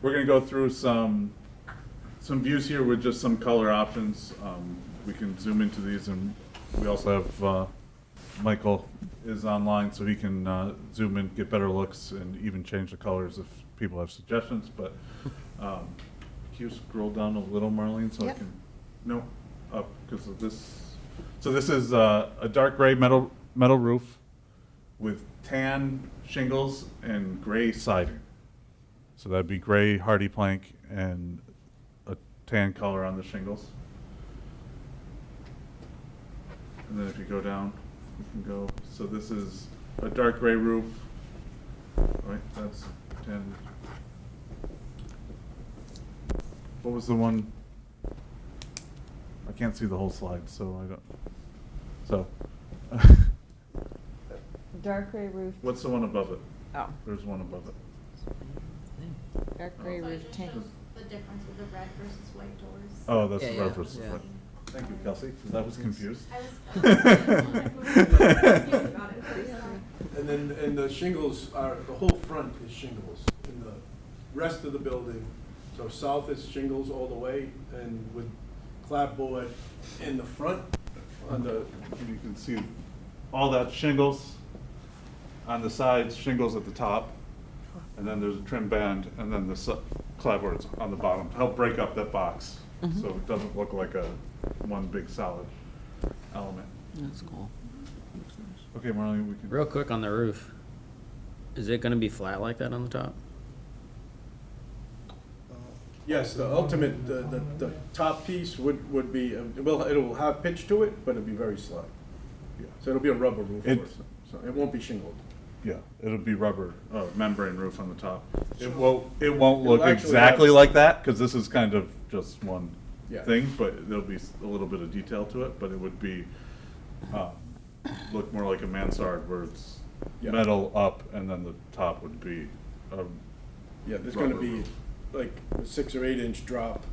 we're gonna go through some views here with just some color options. We can zoom into these, and we also have, Michael is online, so he can zoom in, get better looks, and even change the colors if people have suggestions. But can you scroll down a little, Marlene, so I Yep. can, no, up, because of this. So this is a dark gray metal roof with tan shingles and gray siding. So that'd be gray hardy plank and a tan color on the shingles. And then if you go down, we can go, so this is a dark gray roof, right, that's 10. What was the one? I can't see the whole slide, so I don't, so. Dark gray roof, What's the one above it? oh, There's one above it. dark gray roof tank. The difference with the red versus white doors. Oh, that's Yeah, the yeah, red versus yeah. white. Thank you, Kelsey, because I was confused. And then, and the shingles are, the whole front is shingles, and the rest of the building, so south is shingles all the way, and with clapboard in the front, on the, And you can see all that shingles on the sides, shingles at the top, and then there's a trim band, and then the clapboards on the bottom to help break up that box, so it doesn't look like a one big solid element. That's cool. Okay, Marlene, we can. Real quick on the roof. Is it gonna be flat like that on the top? yes, the ultimate, the top piece would be, well, it'll have pitch to it, but it'll be very slight. Yeah. So it'll be a rubber roof, It- so it won't be shingled. Yeah, it'll be rubber, membrane roof on the top. It won't It'll look actually exactly have- like that, because this is kind of just one Yeah. thing, but there'll be a little bit of detail to it, but it would be, look more like a mansard where it's Yeah. metal up, and then the top would be a Yeah, there's gonna rubber be roof. like a 6 or 8 inch drop,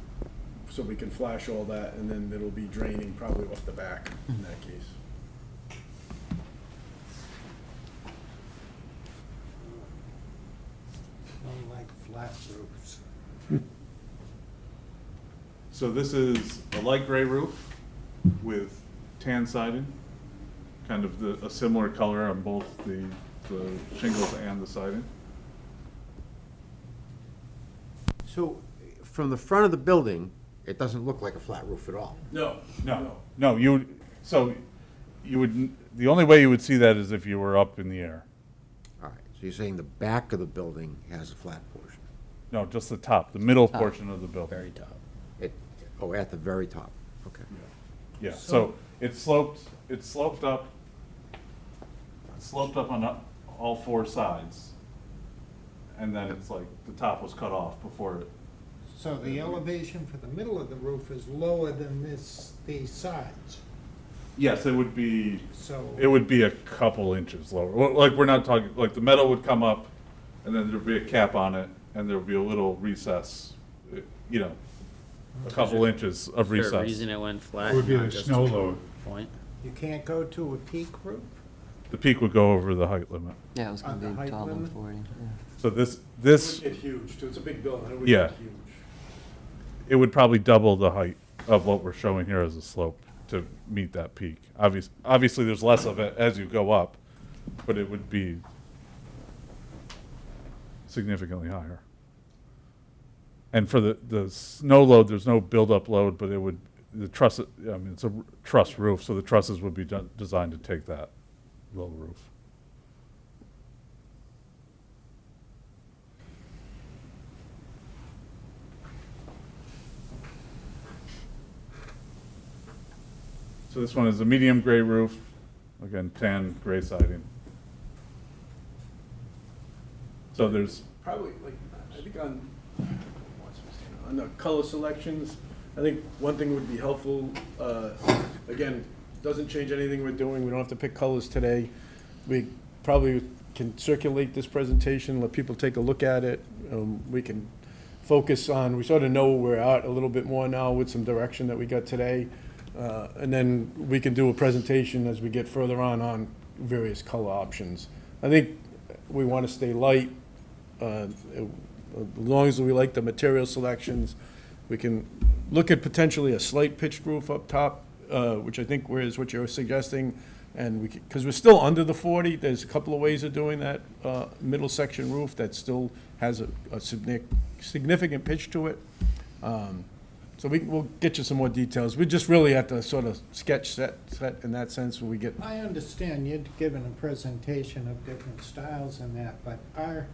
so we can flash all that, and then it'll be draining probably off the back in that case. Don't like flat roofs. So this is a light gray roof with tan siding, kind of a similar color on both the shingles and the siding. So, from the front of the building, it doesn't look like a flat roof at all. No, No, you would, the only way you would see that is if you were up in the air. All right, so you're saying the back of the building has a flat portion? No, just the top, the middle Top. portion of the building. Very top. At the very top, okay. Yeah, so it's sloped up on all 4 sides. And then it's like, the top was cut off before it. So the elevation for the middle of the roof is lower than these sides. Yes, it would be, So it would be a couple inches lower. Well, like, we're not talking, like, the metal would come up, and then there'd be a cap on it, and there would be a little recess, you know, a couple inches of Is there a recess. reason it went flat? It would be not the just snow to load. Point? you can't go to a peak roof? The peak would go over the height limit. Yeah, it was On the gonna be height 12 and limit? 40, yeah. So this, it would get huge, too, it's a big building, it would Yeah. get huge. it would probably double the height of what we're showing here as a slope to meet that peak. Obviously, there's less of it as you go up, but it would be significantly higher. And for the snow load, there's no buildup load, but it would, the truss, I mean, it's a truss roof, so the trusses would be designed to take that low roof. So this one is a medium gray roof, again, tan gray siding. So there's, Probably, like, I think on the color selections, I think one thing would be helpful, again, doesn't change anything we're doing. We don't have to pick colors today. We probably can circulate this presentation, let people take a look at it. We can focus on, we sort of know where we're at a little bit more now with some direction that we got today. And then we can do a presentation as we get further on various color options. I think we want to stay light. As long as we like the material selections, we can look at potentially a slight pitched roof up top, which I think is what you're suggesting. And because we're still under the 40, there's a couple of ways of doing that middle section roof that still has a significant pitch to it. So we'll get you some more details. We just really have to sort of sketch set in that sense when we get. I understand you're giving a presentation of different styles and that, but our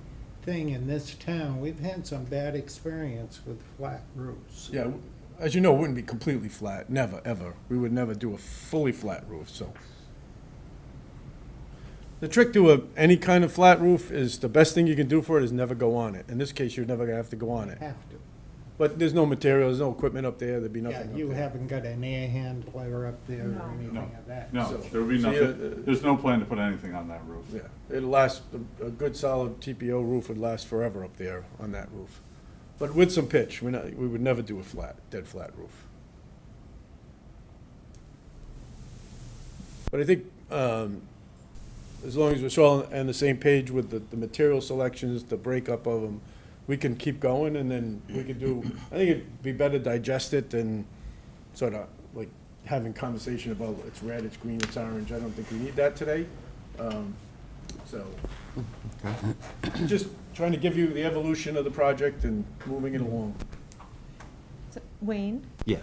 thing in this town, we've had some bad experience with flat roofs. Yeah, as you know, it wouldn't be completely flat, never, ever. We would never do a fully flat roof, so. The trick to any kind of flat roof is, the best thing you can do for it is never go on it. In this case, you're never gonna have to go on it. Have to. But there's no material, there's no equipment up there, there'd be Yeah, nothing up you there. haven't got an air handler up there or anything No. of that. No, So- there would be so nothing, there's no plan to put anything on that roof. Yeah, it'll last, a good solid TPO roof would last forever up there on that roof. But with some pitch, we would never do a dead flat roof. But I think, as long as we're all on the same page with the material selections, the breakup of them, we can keep going, and then we could do, I think it'd be better to digest it than sort of like having conversation about it's red, it's green, it's orange. I don't think we need that today. So, just trying to give you the evolution of the project and moving it along. So, Wayne, Yes.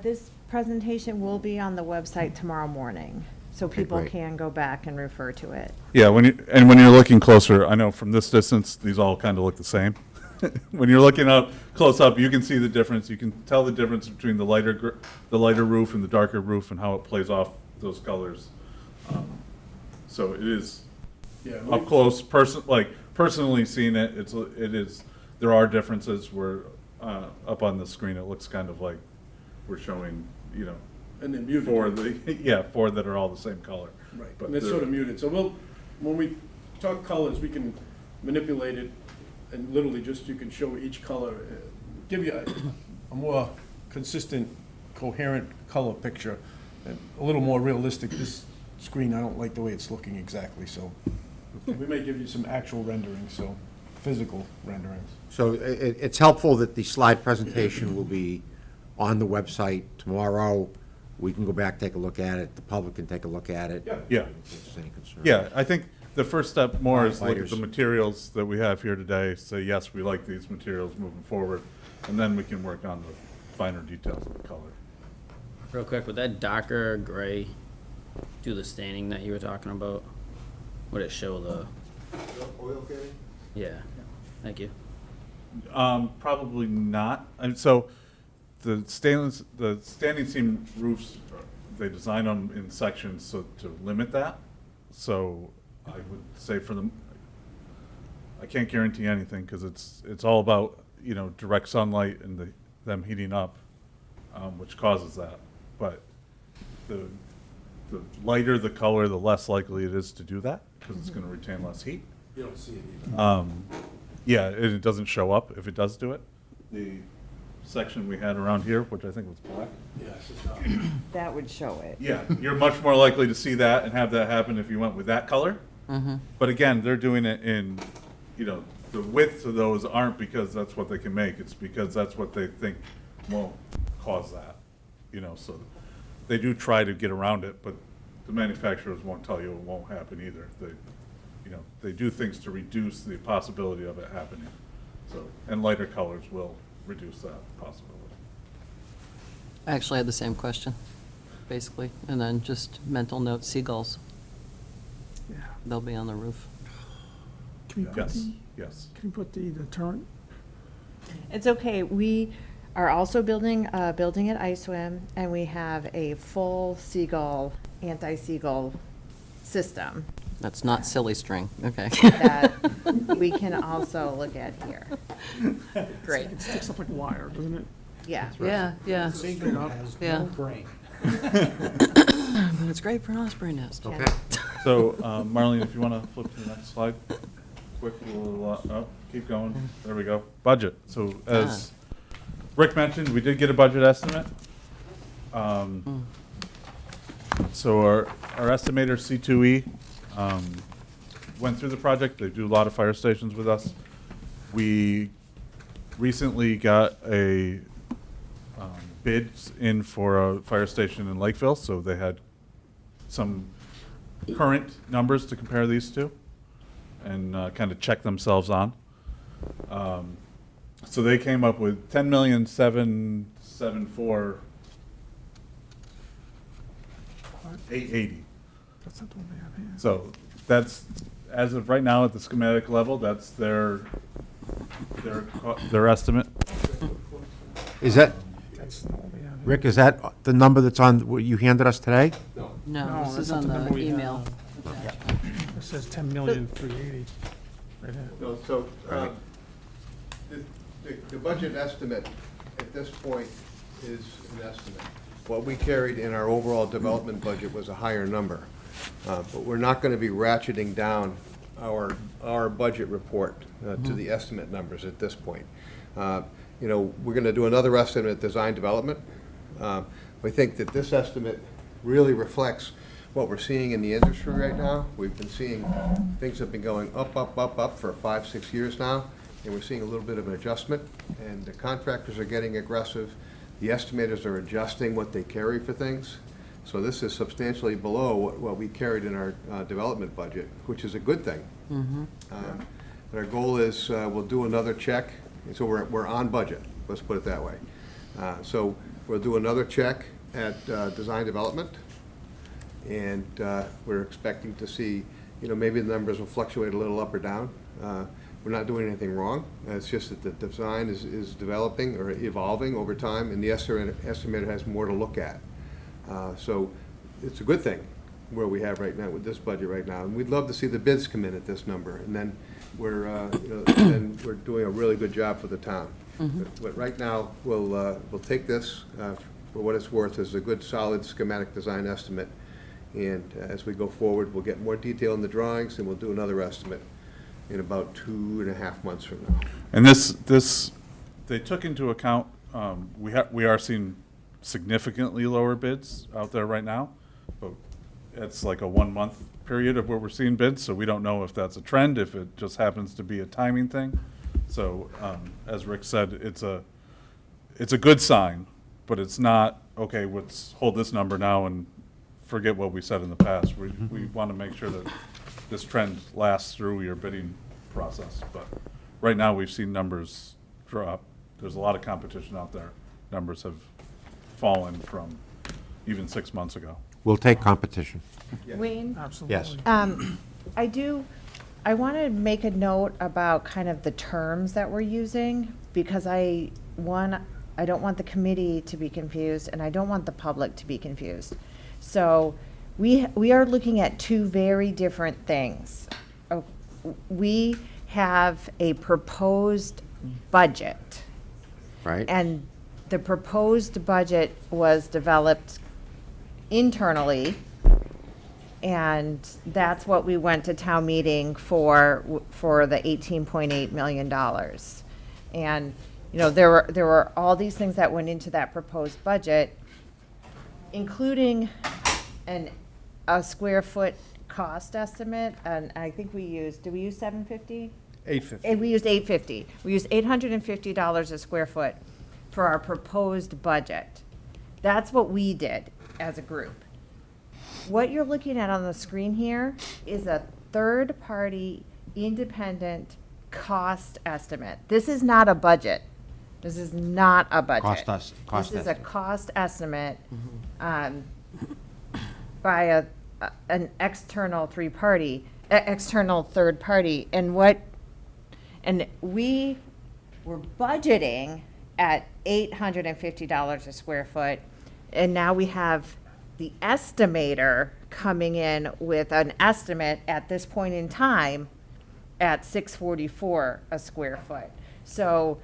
this presentation will be on the website tomorrow morning, so people great. can go back and refer to it. Yeah, when you're looking closer, I know from this distance, these all kind of look the same. When you're looking up, close up, you can see the difference. You can tell the difference between the lighter roof and the darker roof and how it plays off those colors. So it is Yeah, up close, personally seeing it, it is, there are differences where, up on the screen, it looks kind of like we're showing, and then muted. four that are all the same color. Right, But and it's they're- sort of muted. So when we talk colors, we can manipulate it, and literally just, you can show each color, give you a more consistent, coherent color picture, and a little more realistic. This screen, I don't like the way it's looking exactly, so we may give you some actual renderings, so physical renderings. So it's helpful that the slide presentation will be on the website tomorrow. We can go back, take a look at it, the public can take a look at it. Yeah. If there's any concern. Yeah, I think the first step more is look at Lighters. the materials that we have here today, say, yes, we like these materials moving forward, and then we can work on the finer details of the color. Real quick, would that darker gray do the staining that you were talking about? Would it show the? Oil getting? Yeah. Thank you. Probably not. And so the standing seam roofs, they design them in sections so to limit that. So I would say for them, I can't guarantee anything because it's all about, direct sunlight and them heating up, which causes that. But the lighter the color, the less likely it is to do that because it's going to retain less heat. You don't see it either. Yeah, and it doesn't show up if it does do it. The section we had around here, which I think was black. Yes, it's not. That would show it. Yeah, you're much more likely to see that and have that happen if you went with that color. But again, they're doing it in, the width of those aren't because that's what they can make. It's because that's what they think won't cause that, so they do try to get around it, but the manufacturers won't tell you it won't happen either. They do things to reduce the possibility of it happening. So, and lighter colors will reduce that possibility. I actually had the same question, basically, and then just mental note, seagulls. Yeah. They'll be on the roof. Can you put Yes, the, yes. can you put the deterrent? It's okay. We are also building at ISWIM, and we have a full seagull, anti-seagull system That's not silly string, okay. that we can also look at here. Great. It sticks up like wire, doesn't it? Yeah. Yeah, yeah. Seagull has Yeah. no brain. But it's great for an osprey nest. Okay. So, Marlene, if you want to flip to the next slide, quick little, oh, keep going. There we go. Budget. So as Rick mentioned, we did get a budget estimate. So our estimator, C2E, went through the project. They do a lot of fire stations with us. We recently got a bids in for a fire station in Lakeville, so they had some current numbers to compare these to and kind of check themselves on. So they came up with 10,774,880. That's not the one they have here. So that's, as of right now at the schematic level, that's their estimate. Is that, That's not what we have here. Rick, is that the number that's on, what you handed us today? No, No, this that's is not on the number the we have. email. It says 10,380,000 right here. No, so, the budget estimate at this point is an estimate. What we carried in our overall development budget was a higher number. But we're not gonna be ratcheting down our budget report to the estimate numbers at this point. You know, we're gonna do another estimate at design development. We think that this estimate really reflects what we're seeing in the industry right now. We've been seeing, things have been going up, up, up, up for 5-6 years now, and we're seeing a little bit of an adjustment, and the contractors are getting aggressive. The estimators are adjusting what they carry for things. So this is substantially below what we carried in our development budget, which is a good thing. And our goal is, we'll do another check, and so we're on budget, let's put it that way. So we'll do another check at design development, and we're expecting to see, you know, maybe the numbers will fluctuate a little up or down. We're not doing anything wrong. It's just that the design is developing or evolving over time, and the estimator has more to look at. So it's a good thing where we have right now with this budget right now. And we'd love to see the bids come in at this number, and then we're, then we're doing a really good job for the town. But right now, we'll take this for what it's worth as a good, solid schematic design estimate. And as we go forward, we'll get more detail in the drawings, and we'll do another estimate in about 2.5 months from now. And this, they took into account, we are seeing significantly lower bids out there right now, but it's like a 1-month period of where we're seeing bids, so we don't know if that's a trend, if it just happens to be a timing thing. So, as Rick said, it's a good sign, but it's not, okay, let's hold this number now and forget what we said in the past. We want to make sure that this trend lasts through your bidding process. But right now, we've seen numbers drop. There's a lot of competition out there. Numbers have fallen from even 6 months ago. We'll take competition. Wayne? Absolutely. I want to make a note about kind of the terms that we're using, because I don't want the committee to be confused, and I don't want the public to be confused. So we are looking at two very different things. We have a proposed budget. Right? And the proposed budget was developed internally, and that's what we went to town meeting for the $18.8 million. And, you know, there were all these things that went into that proposed budget, including a square foot cost estimate, and I think did we use $750? $850. We used $850. We used $850 a square foot for our proposed budget. That's what we did as a group. What you're looking at on the screen here is a third-party independent cost estimate. This is not a budget. This is not a budget. Cost This is a estimate. cost estimate by an external third party. And we were budgeting at $850 a square foot, and now we have the estimator coming in with an estimate at this point in time at $644 a square foot. So,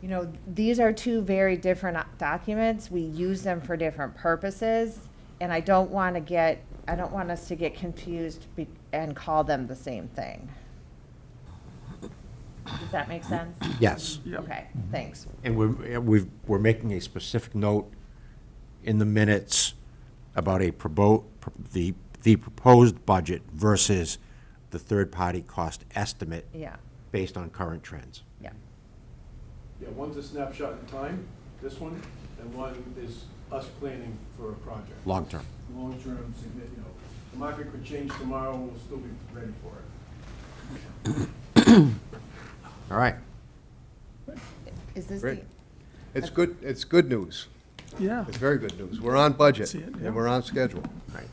you know, these are two very different documents. We use them for different purposes, And I don't want us to get confused and call them the same thing. Does that make sense? Yes. Okay, thanks. And we're making a specific note in the minutes about the proposed budget versus the third-party cost estimate Yeah, based on current trends. yeah. Yeah, one's a snapshot in time, this one, and one is us planning for a project. Long-term. Long-term, the market could change tomorrow, we'll still be ready for it. All right. Is this Great. the, It's good news. Yeah. It's very good news. We're on budget, See it, yeah. and we're on schedule. Right.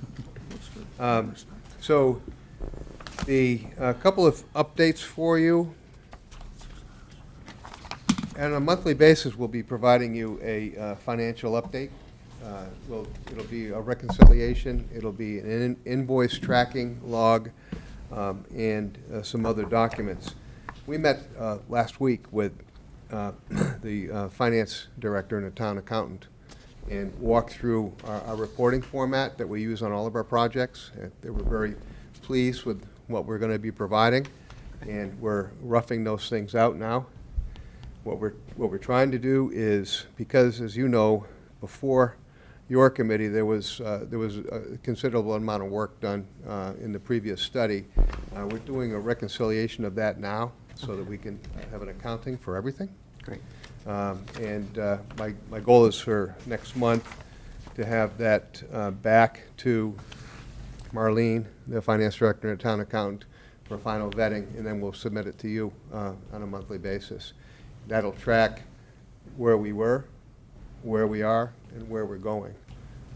So, a couple of updates for you. On a monthly basis, we'll be providing you a financial update. It'll be a reconciliation, it'll be an invoice tracking log, and some other documents. We met last week with the finance director and the town accountant and walked through our reporting format that we use on all of our projects. They were very pleased with what we're going to be providing, and we're roughing those things out now. What we're trying to do is, because as you know, before your committee, there was a considerable amount of work done in the previous study. We're doing a reconciliation of that now so that we can have an accounting for everything. Great. My goal is for next month to have that back to Marlene, the finance director and town accountant, for final vetting, and then we'll submit it to you on a monthly basis. That'll track where we were, where we are, and where we're going.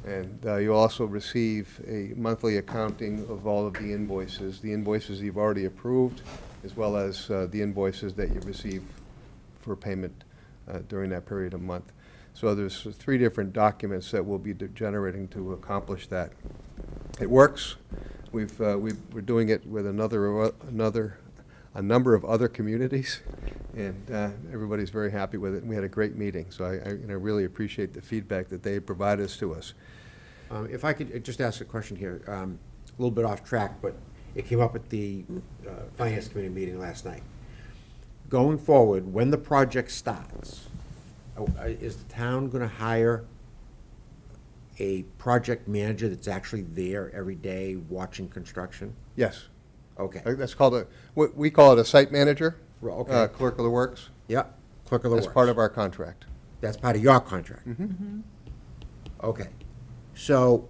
And you'll also receive a monthly accounting of all of the invoices you've already approved, as well as the invoices that you receive for payment during that period of month. So there's 3 different documents that we'll be generating to accomplish that. It works. We're doing it with a number of other communities, and everybody's very happy with it. And we had a great meeting, so I really appreciate the feedback that they provided to us. If I could just ask a question here, a little bit off track, but it came up at the Finance Committee meeting last night. Going forward, when the project starts, is the town going to hire a project manager that's actually there every day watching construction? Yes. Okay. That's called we call it a site manager, Okay. clerk of the works. Yep, clerk of the works. That's part of our contract. That's part of your contract? Mm-hmm. Okay. So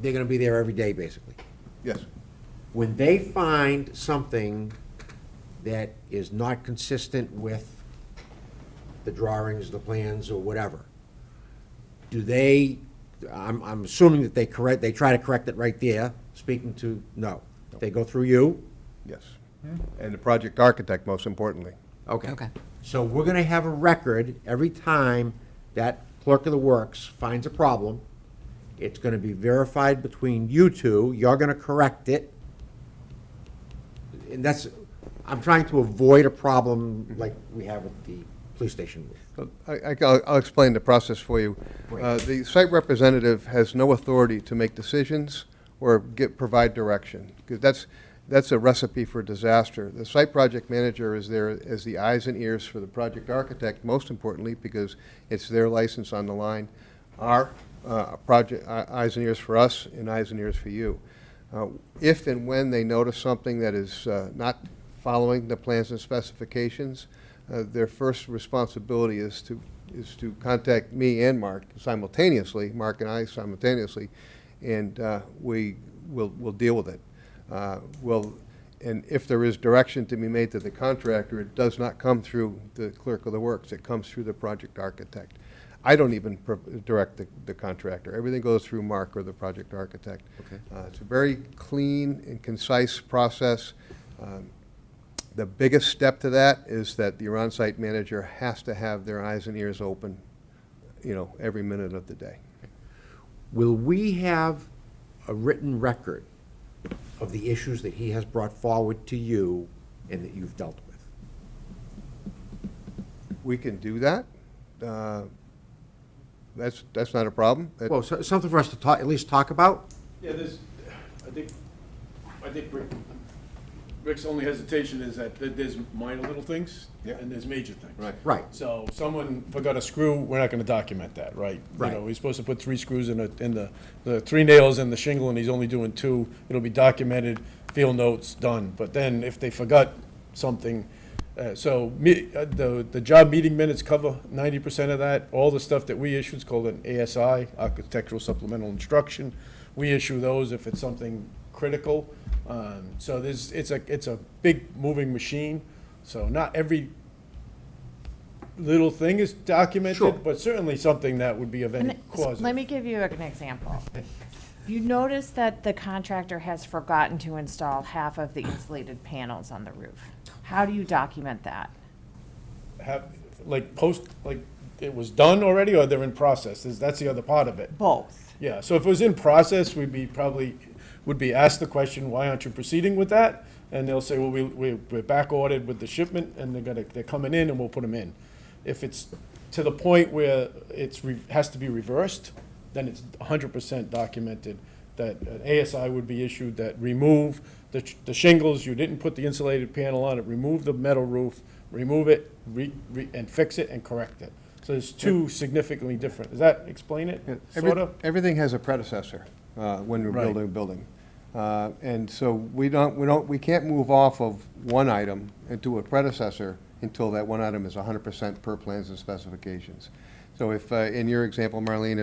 they're going to be there every day, basically? Yes. When they find something that is not consistent with the drawings, the plans, or whatever, do they, I'm assuming that they try to correct it right there, speaking to, no. They go through you? Yes. And the project architect, most importantly. Okay. Okay. So we're going to have a record every time that clerk of the works finds a problem. It's going to be verified between you two. You're going to correct it. And I'm trying to avoid a problem like we have at the police station. I'll explain the process for you. Great. The site representative has no authority to make decisions or provide direction, because that's a recipe for disaster. The site project manager is there as the eyes and ears for the project architect, most importantly, because it's their license on the line. Our project eyes and ears for us and eyes and ears for you. If and when they notice something that is not following the plans and specifications, their first responsibility is to contact me and Mark simultaneously, Mark and I simultaneously, and we will deal with it. And if there is direction to be made to the contractor, it does not come through the clerk of the works. It comes through the project architect. I don't even direct the contractor. Everything goes through Mark or the project architect. Okay. It's a very clean and concise process. The biggest step to that is that your on-site manager has to have their eyes and ears open, every minute of the day. Will we have a written record of the issues that he has brought forward to you and that you've dealt with? We can do that. That's not a problem. Well, something for us to talk, at least talk about? Yeah, I think Rick's only hesitation is that there's minor little things Yeah. and there's major things. Right. Right. So someone forgot a screw, we're not gonna document that, right? Right. You know, he's supposed to put 3 screws in the 3 nails in the shingle and he's only doing 2. It'll be documented, field notes, done. But then if they forgot something, the job meeting minutes cover 90% of that. All the stuff that we issue is called an ASI, Architectural Supplemental Instruction. We issue those if it's something critical. So it's a big moving machine. So not every little thing is Sure. documented, but certainly something that would be of any And cause. let me give you an example. You notice that the contractor has forgotten to install half of the insulated panels on the roof. How do you document that? Like it was done already or they're in process? That's the other part of it. Both. Yeah, so if it was in process, would be asked the question, why aren't you proceeding with that? And they'll say, well, we're back ordered with the shipment and they're coming in and we'll put them in. If it's to the point where has to be reversed, then it's 100% documented that an ASI would be issued that remove the shingles, you didn't put the insulated panel on it, remove the metal roof, remove it, and fix it and correct it. So there's 2 significantly different. Does that explain it, sort of? Everything has a predecessor when we're Right. building a building. And so we can't move off of one item into a predecessor until that one item is 100% per plans and specifications. So if, in your example, Marlene,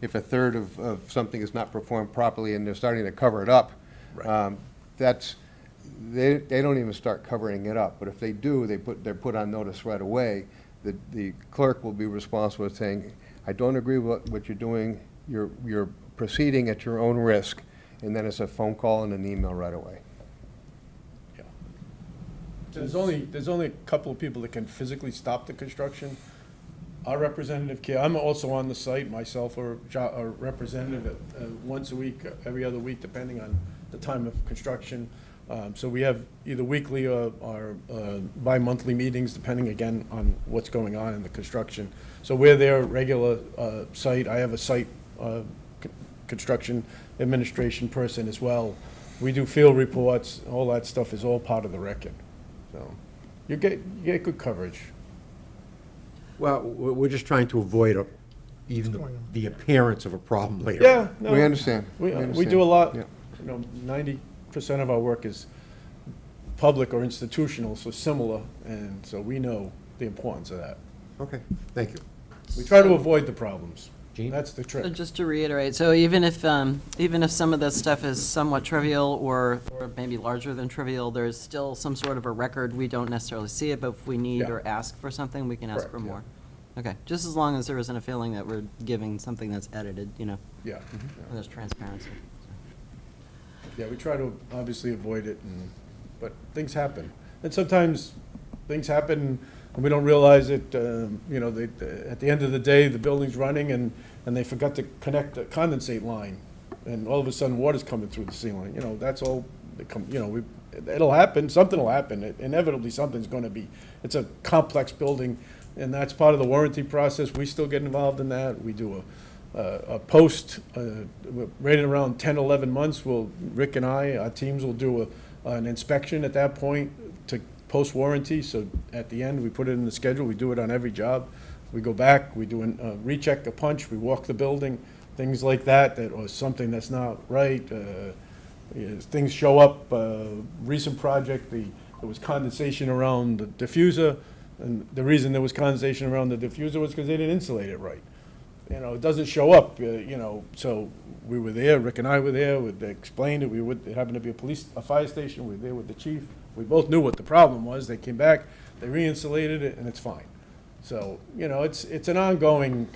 if a third of something is not performed properly and they're starting to cover it up, Right. they don't even start covering it up. But if they do, they're put on notice right away. The clerk will be responsible for saying, I don't agree with what you're doing, you're proceeding at your own risk, and then it's a phone call and an email right away. Yeah. There's only a couple of people that can physically stop the construction. Our representative I'm also on the site, myself or a representative once a week, every other week, depending on the time of construction. So we have either weekly or bi-monthly meetings, depending again on what's going on in the construction. So we're their regular site. I have a site construction administration person as well. We do field reports, all that stuff is all part of the record. So you get good coverage. Well, we're just trying to avoid even the appearance of a problem later. Yeah, no. We understand. We understand. do a lot, Yeah. 90% of our work is public or institutional, so similar, and so we know the importance of that. Okay, thank you. We try to avoid the problems. Gene? That's the trick. So just to reiterate, so even if some of this stuff is somewhat trivial or maybe larger than trivial, there's still some sort of a record. We don't necessarily see it, but if we need Yeah. or ask for something, we can ask Correct, for yeah. more. Okay, just as long as there isn't a feeling that we're giving something that's edited, Yeah. and there's transparency. Yeah, we try to obviously avoid it, but things happen. And sometimes things happen and we don't realize it, at the end of the day, the building's running and they forgot to connect the condensate line. And all of a sudden, water's coming through the ceiling. That's all, it'll happen, something will happen. Inevitably, something's gonna be, it's a complex building, and that's part of the warranty process. We still get involved in that. We do a post, right around 10, 11 months, Rick and our teams will do an inspection at that point to post-warranty. So at the end, we put it in the schedule. We do it on every job. We go back, we do a recheck, a punch, we walk the building, things like that, or something that's not right. Things show up, recent project, there was condensation around the diffuser, and the reason there was condensation around the diffuser was because they didn't insulate it right. It doesn't show up, so we were there, Rick and I were there, they explained it, it happened to be a fire station, we were there with the chief. We both knew what the problem was, they came back, they re-insulated it, and it's fine. So, it's an ongoing,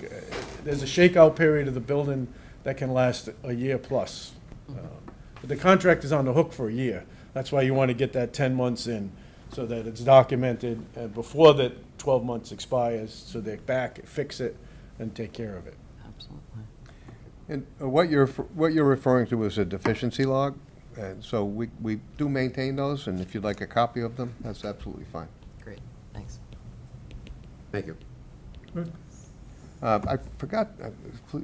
there's a shakeout period of the building that can last a year plus. But the contract is on the hook for a year. That's why you want to get that 10 months in, so that it's documented before that 12 months expires, so they're back, fix it, and take care of it. Absolutely. And what you're referring to is a deficiency log, and so we do maintain those, and if you'd like a copy of them, that's absolutely fine. Great, thanks. Thank you. I forgot,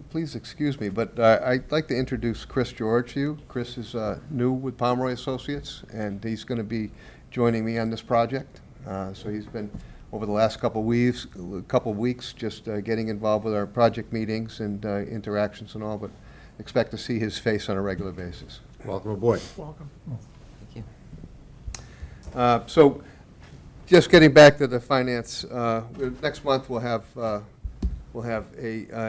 please excuse me, but I'd like to introduce Chris George to you. Chris is new with Pomeroy Associates, and he's going to be joining me on this project. So he's been, over the last couple of weeks, just getting involved with our project meetings and interactions and all, but expect to see his face on a regular basis. Welcome aboard. Welcome. Thank you. So, just getting back to the finance, next month we'll have a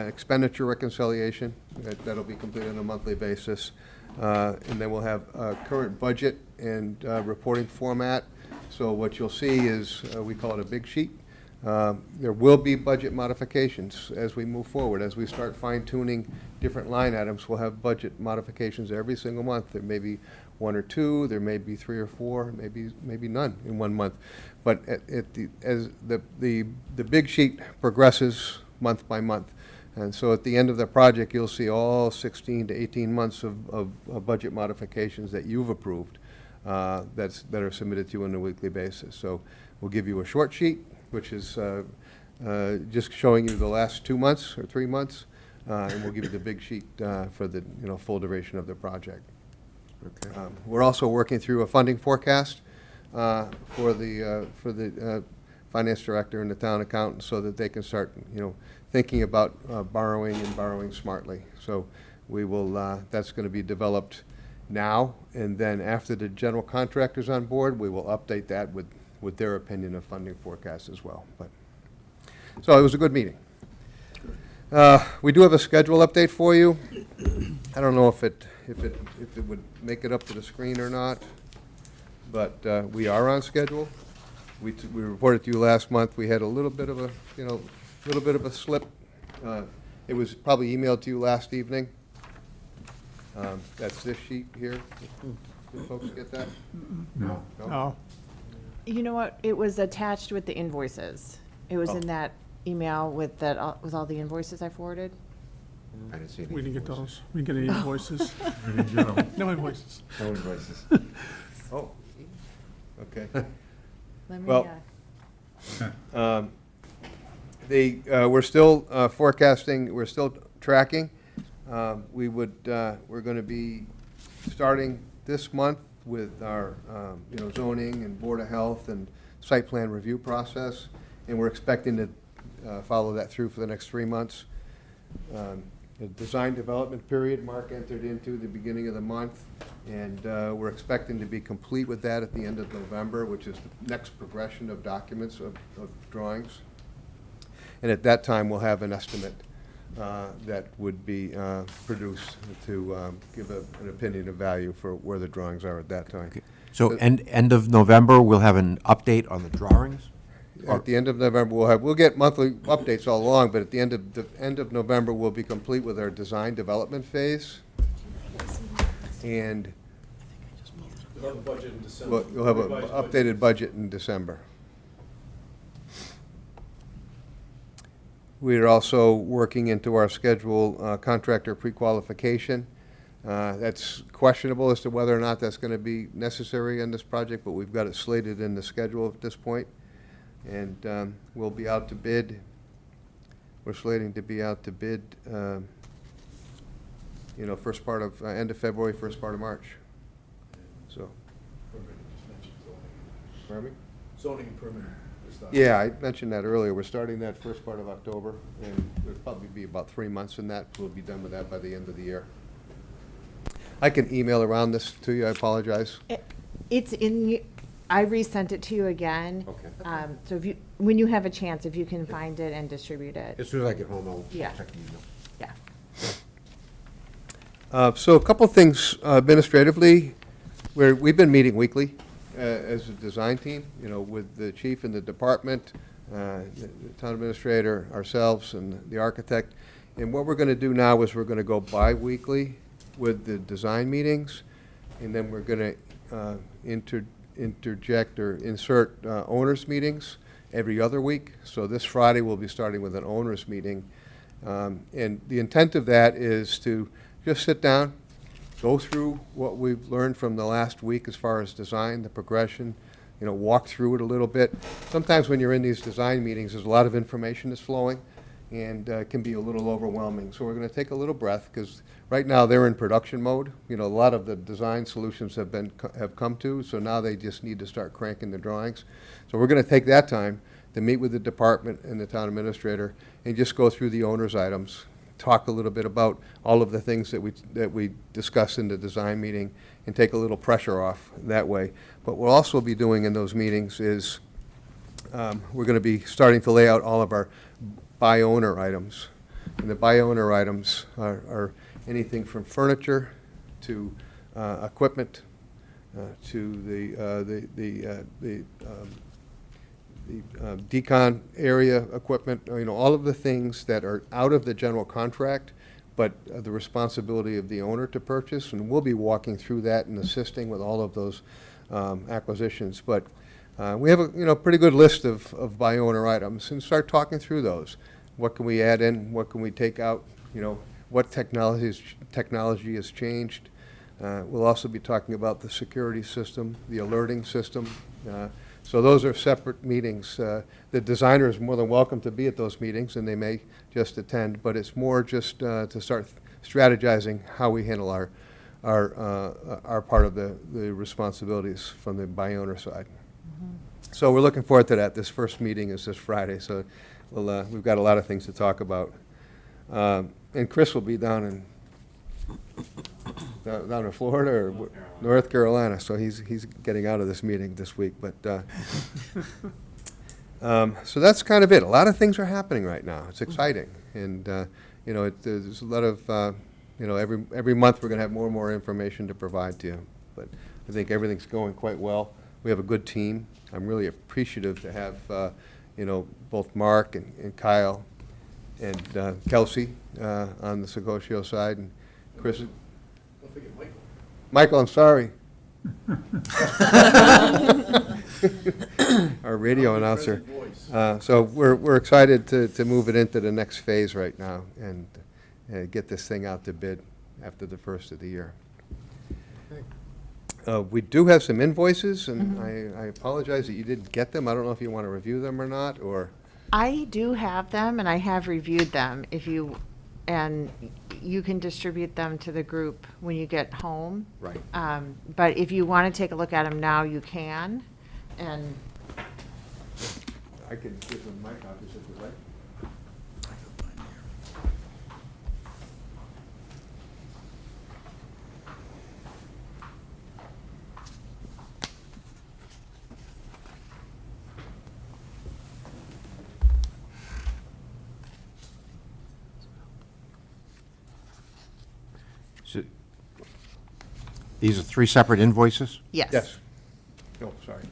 expenditure reconciliation that'll be completed on a monthly basis, and then we'll have a current budget and reporting format. So what you'll see is we call it a big sheet. There will be budget modifications as we move forward. As we start fine-tuning different line items, we'll have budget modifications every single month. There may be 1 or 2, there may be 3 or 4, maybe none in 1 month. But as the big sheet progresses month by month, and so at the end of the project, you'll see all 16 to 18 months of budget modifications that you've approved that are submitted to you on a weekly basis. So we'll give you a short sheet, which is just showing you the last 2 months or 3 months, and we'll give you the big sheet for the full duration of the project. Okay. We're also working through a funding forecast for the finance director and the town accountant, so that they can start thinking about borrowing and borrowing smartly. So we will that's going to be developed now, and then after the general contractor's on board, we will update that with their opinion of funding forecasts as well. So it was a good meeting. We do have a schedule update for you. I don't know if it would make it up to the screen or not, but we are on schedule. We reported to you last month. We had a little bit of a slip. It was probably emailed to you last evening. That's this sheet here. Did folks get that? No. No. You know what? It was attached with the invoices. It was in that email with all the invoices I forwarded. I didn't see any We didn't get invoices. those. We didn't get any invoices. We didn't get 'em. No invoices. No invoices. Oh, okay. Let me, Well, we're still forecasting, we're still tracking. We're going to be starting this month with our zoning and Board of Health and site plan review process, and we're expecting to follow that through for the next 3 months. The design development period Mark entered into the beginning of the month, and we're expecting to be complete with that at the end of November, which is the next progression of documents of drawings. And at that time, we'll have an estimate that would be produced to give an opinion of value for where the drawings are at that time. So end of November, we'll have an update on the drawings? At the end of November, we'll get monthly updates all along, but at the end of November, we'll be complete with our design development phase. And You'll have a budget in December. you'll have an Revised updated budget in December. We are also working into our schedule contractor pre-qualification. That's questionable as to whether or not that's going to be necessary on this project, but we've got it slated in the schedule at this point. And we'll be out to bid. We're slating to be out to bid, first part of, end of February, first part of March. So, pardon me? Zoning and permitting. Yeah, I mentioned that earlier. We're starting that first part of October, and there'll probably be about 3 months in that. We'll be done with that by the end of the year. I can email around this to you. I apologize. It's in, I resent it to you again. Okay. So when you have a chance, if you can find it and distribute it. As soon as I get home, I'll Yeah. check the email. Yeah. So a couple things administratively, we've been meeting weekly as a design team, with the chief and the department, the town administrator, ourselves, and the architect. And what we're going to do now is we're going to go bi-weekly with the design meetings, and then we're going to interject or insert owners' meetings every other week. So this Friday, we'll be starting with an owners' meeting. And the intent of that is to just sit down, go through what we've learned from the last week as far as design, the progression, walk through it a little bit. Sometimes when you're in these design meetings, there's a lot of information that's flowing, and can be a little overwhelming. So we're going to take a little breath, because right now they're in production mode. You know, a lot of the design solutions have come to, so now they just need to start cranking the drawings. So we're going to take that time to meet with the department and the town administrator and just go through the owner's items, talk a little bit about all of the things that we discussed in the design meeting, and take a little pressure off that way. But we'll also be doing in those meetings is we're going to be starting to lay out all of our by owner items. And the by owner items are anything from furniture to equipment to the decon area equipment, you know, all of the things that are out of the general contract, but the responsibility of the owner to purchase, and we'll be walking through that and assisting with all of those acquisitions. But we have a pretty good list of by owner items, and start talking through those. What can we add in? What can we take out? You know, what technology has changed? We'll also be talking about the security system, the alerting system. So those are separate meetings. The designer is more than welcome to be at those meetings, and they may just attend, but it's more just to start strategizing how we handle our part of the responsibilities from the by owner side. So we're looking forward to that. This first meeting is this Friday, so we've got a lot of things to talk about. And Chris will be down in Florida or North Carolina, so he's getting out of this meeting this week. But so that's kind of it. A lot of things are happening right now. It's exciting, and there's a lot of every month we're going to have more and more information to provide to you. But I think everything's going quite well. We have a good team. I'm really appreciative to have both Mark and Kyle and Kelsey on the Secotio side, and Chris. Don't forget Michael. Michael, I'm sorry. Our radio announcer. So we're excited to move it into the next phase right now and get this thing out to bid after the first of the year. We do have some invoices, and I apologize that you didn't get them. I don't know if you want to review them or not, or. I do have them, and I have reviewed them. And you can distribute them to the group when you get home. Right. But if you want to take a look at them now, you can. And I can give them my copies if you like. So, these are three separate invoices? yes. Yes. Oh, sorry.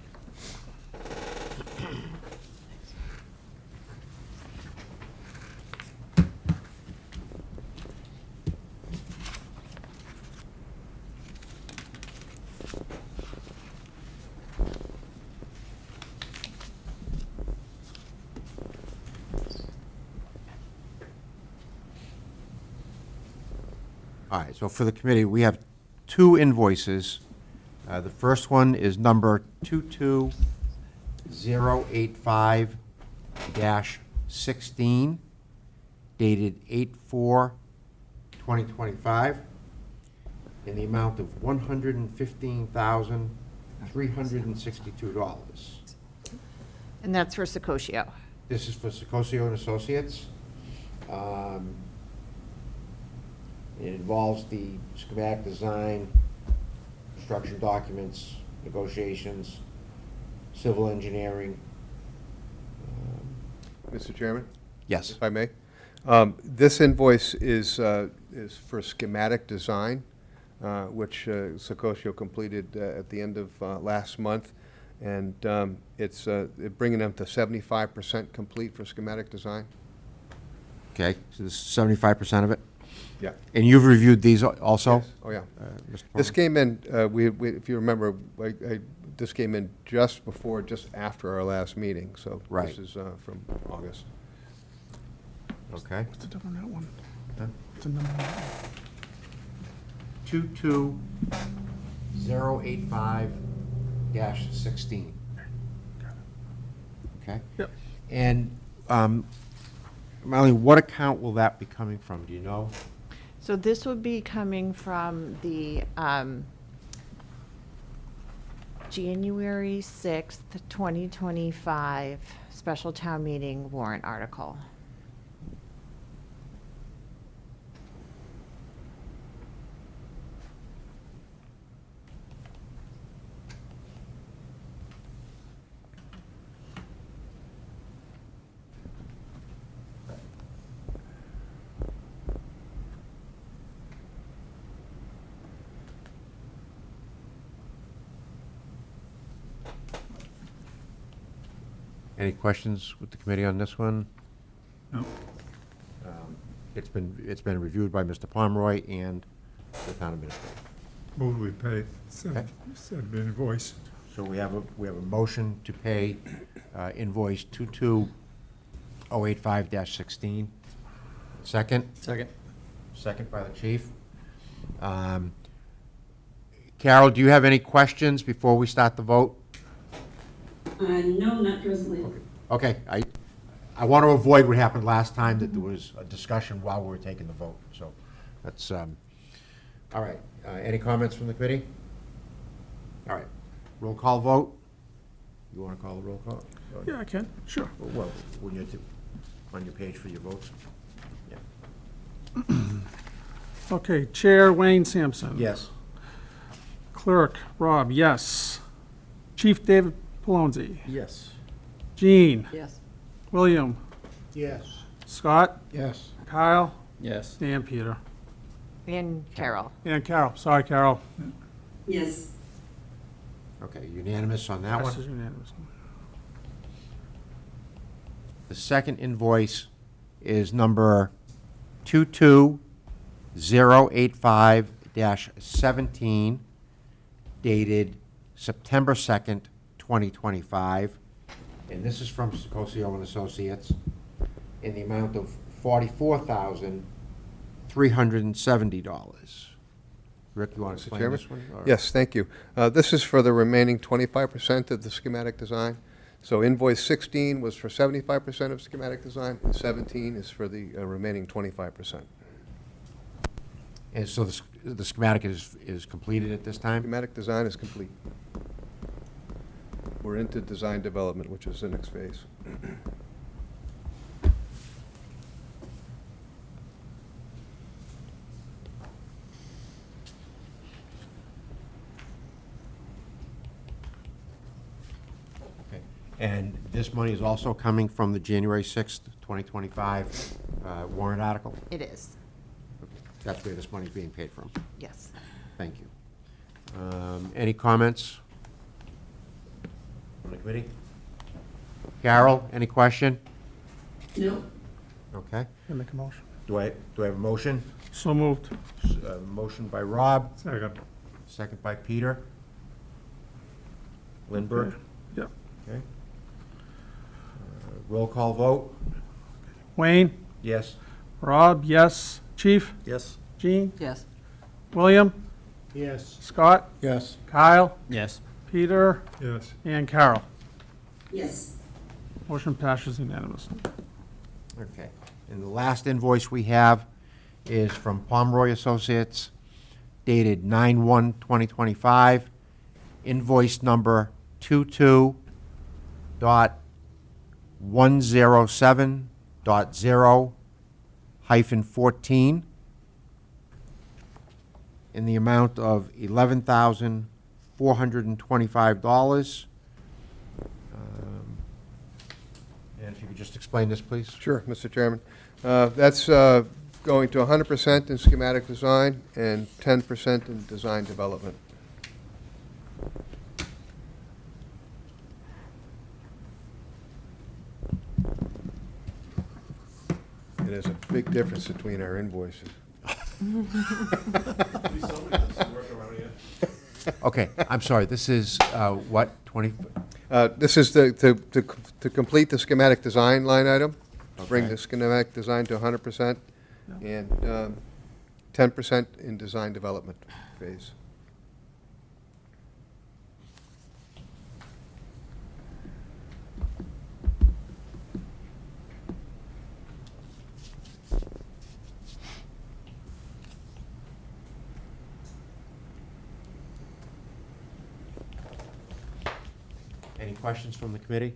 All right, so for the committee, we have two invoices. The first one is number 22085-16, dated 8/4/2025, in the amount of $115,362. And that's for Secotio. This is for Secotio and Associates. It involves the schematic design, construction documents, negotiations, civil engineering. Mr. Chairman? Yes. If I may. This invoice is for schematic design, which Secotio completed at the end of last month. And it's bringing them to 75% complete for schematic design. Okay, so this is 75% of it? Yeah. And you've reviewed these also? Yes. Oh, yeah. Mr. This Portman? came in, if you remember, this came in just after our last meeting, so Right. this is from August. Okay. What's the number on that one? Huh? What's the number on that one? 22085-16. Okay? Yep. And Marlene, what account will that be coming from, do you know? So this would be coming from the January 6th, 2025 special town meeting warrant article. Any questions with the committee on this one? No. It's been reviewed by Mr. Pomeroy and the town administrator. Move we pay Okay. said invoice. So we have a motion to pay invoice 22085-16. Second? Second. Second by the chief. Carol, do you have any questions before we start the vote? No, not presently. Okay, I want to avoid what happened last time, that there was a discussion while we were taking the vote, so that's, all right. Any comments from the committee? All right, roll call vote? You want to call the roll call? Yeah, I can, sure. Well, when you're on your page for your votes? Yeah. Okay, Chair Wayne Sampson. Yes. Clerk Rob, yes. Chief David Pelonzi. Yes. Jean. Yes. William. Yes. Scott. Yes. Kyle. Yes. And Peter. And Carol. And Carol. Sorry, Carol. Yes. Okay, unanimous on that Passes one? unanimously. The second invoice is number 22085-17, dated September 2nd, 2025. And this is from Sicosio and Associates in the amount of $44,370. Rick, you want to Mr. explain Chairman? this one? or- Yes, thank you. This is for the remaining 25% of the schematic design. So invoice 16 was for 75% of schematic design, and 17 is for the remaining 25%. And so the schematic is completed at this time? Schematic design is complete. We're into design development, which is the next phase. Okay. And this money is also coming from the January 6th, 2025 warrant article? It is, That's where this money is being paid from. yes. Thank you. Any comments from the committee? Carol, any question? No. Okay. Can I make a motion? Do I have a motion? So moved. Motion by Rob, Second. second by Peter. Lindbergh? Yep. Okay. Roll call vote? Wayne. Yes. Rob, yes. Chief. Yes. Jean. Yes. William. Yes. Scott. Yes. Kyle. Yes. Peter. Yes. And Carol. Yes. Motion passes unanimously. Okay. And the last invoice we have is from Pomeroy Associates, dated 9/1/2025. Invoice number 22.107.0-14, in the amount of $11,425. And if you could just explain this, please? Sure, Mr. Chairman. That's going to 100% in schematic design and 10% in design development. And there's a big difference between our invoices. Okay, I'm sorry, this is, what, 20? This is to complete the schematic design line item, bring Okay. the schematic design to 100%, and 10% in design development phase. Any questions from the committee?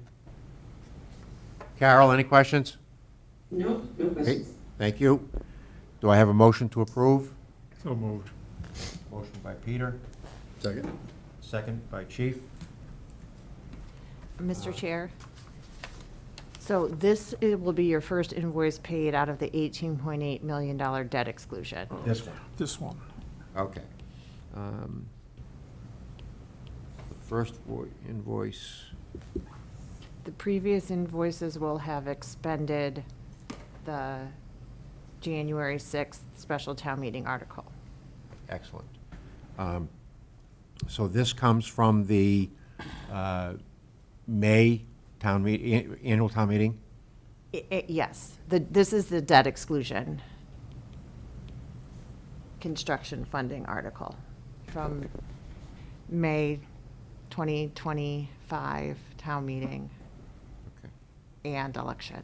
Carol, any questions? No, no Okay, questions. thank you. Do I have a motion to approve? So moved. Motion by Peter, Second. second by Chief. Mr. Chair? So this will be your first invoice paid out of the $18.8 million debt exclusion. This one. This one. Okay. The first invoice, The previous invoices will have expended the January 6th special town meeting article. excellent. So this comes from the May town meeting, annual town meeting? Yes, this is the debt exclusion construction funding article from May 2025 town meeting Okay. and election.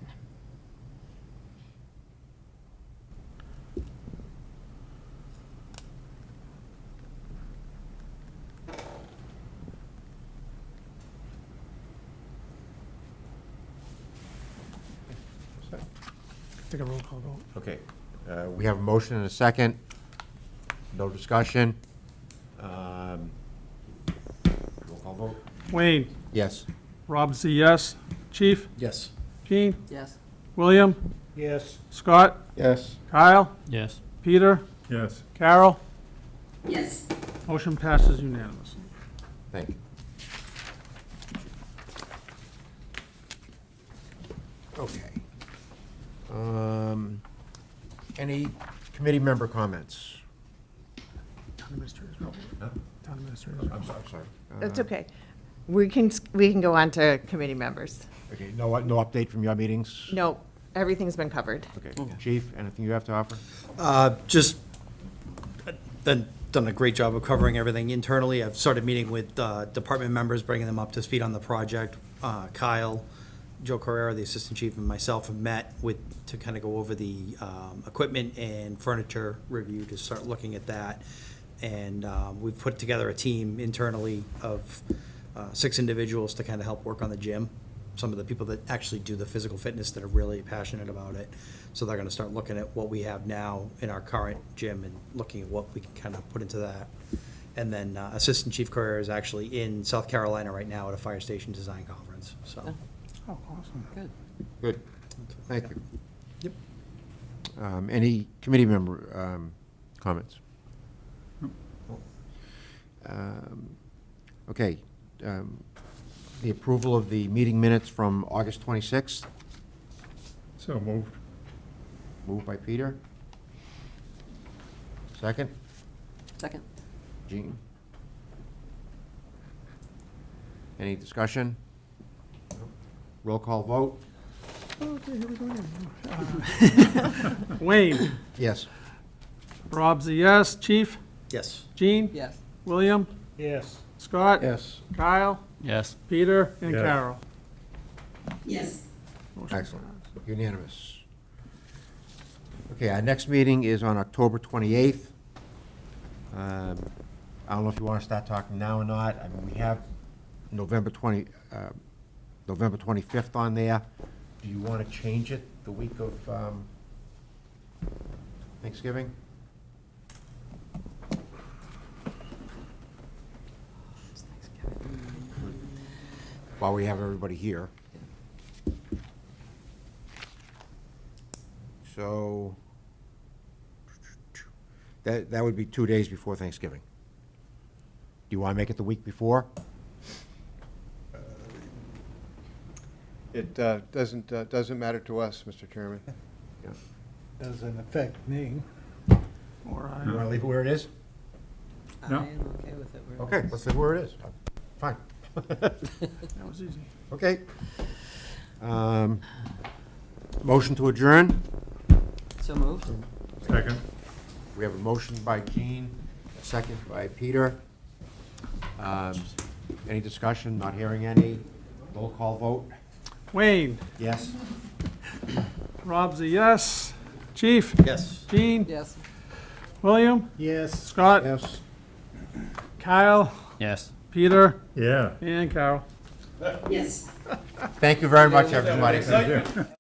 Take a roll call vote. Okay, we have a motion and a second. No discussion. Roll call vote. Wayne, Yes. Rob's a yes. Chief, Yes. Gene, Yes. William, Yes. Scott, Yes. Kyle, Yes. Peter, Yes. Carol. Yes. Motion passes unanimously. Thank you. Okay. Any committee member comments? Town administrator's report. Huh? Town administrator's I'm report. sorry. That's okay. We can go on to committee members. Okay, no update from your meetings? No, everything's been covered. Okay, Chief, anything you have to offer? Just done a great job of covering everything internally. I've started meeting with department members, bringing them up to speed on the project. Kyle, Joe Carrera, the assistant chief, and myself have met to kind of go over the equipment and furniture review, to start looking at that. And we've put together a team internally of 6 individuals to kind of help work on the gym. Some of the people that actually do the physical fitness that are really passionate about it. So they're gonna start looking at what we have now in our current gym and looking at what we can kind of put into that. And then Assistant Chief Carrera is actually in South Carolina right now at a fire station design conference, so. Oh, awesome. Good. Good, thank you. Yep. Any committee member comments? Okay, the approval of the meeting minutes from August 26th, So moved. moved by Peter. Second, Second. Jean. Any discussion? Roll call vote? Okay, here we go again. Wayne, Yes. Rob's a yes. Chief, Yes. Gene, Yes. William, Yes. Scott, Yes. Kyle, Yes. Peter, and Yes. Carol. Yes. Motion Excellent, passed. unanimous. Okay, our next meeting is on October 28th. I don't know if you want to start talking now or not. I mean, we have November 25th on there. Do you want to change it the week of Thanksgiving? While we have everybody here. So, that would be 2 days before Thanksgiving. Do you want to make it the week before? It doesn't matter to us, Mr. Chairman. Doesn't affect me. Or You want to leave it where it is? No. I am okay with it. where it Okay, is. let's leave it where it is. Fine. that was easy. Okay. Motion to adjourn? So moved. Second. We have a motion by Gene, a second by Peter. Any discussion? Not hearing any. Roll call vote? Wayne, Yes. Rob's a yes. Chief, Yes. Gene, Yes. William, Yes. Scott, Yes. Kyle, Yes. Peter, Yeah. and Carol. Yes. Thank you very much, everybody.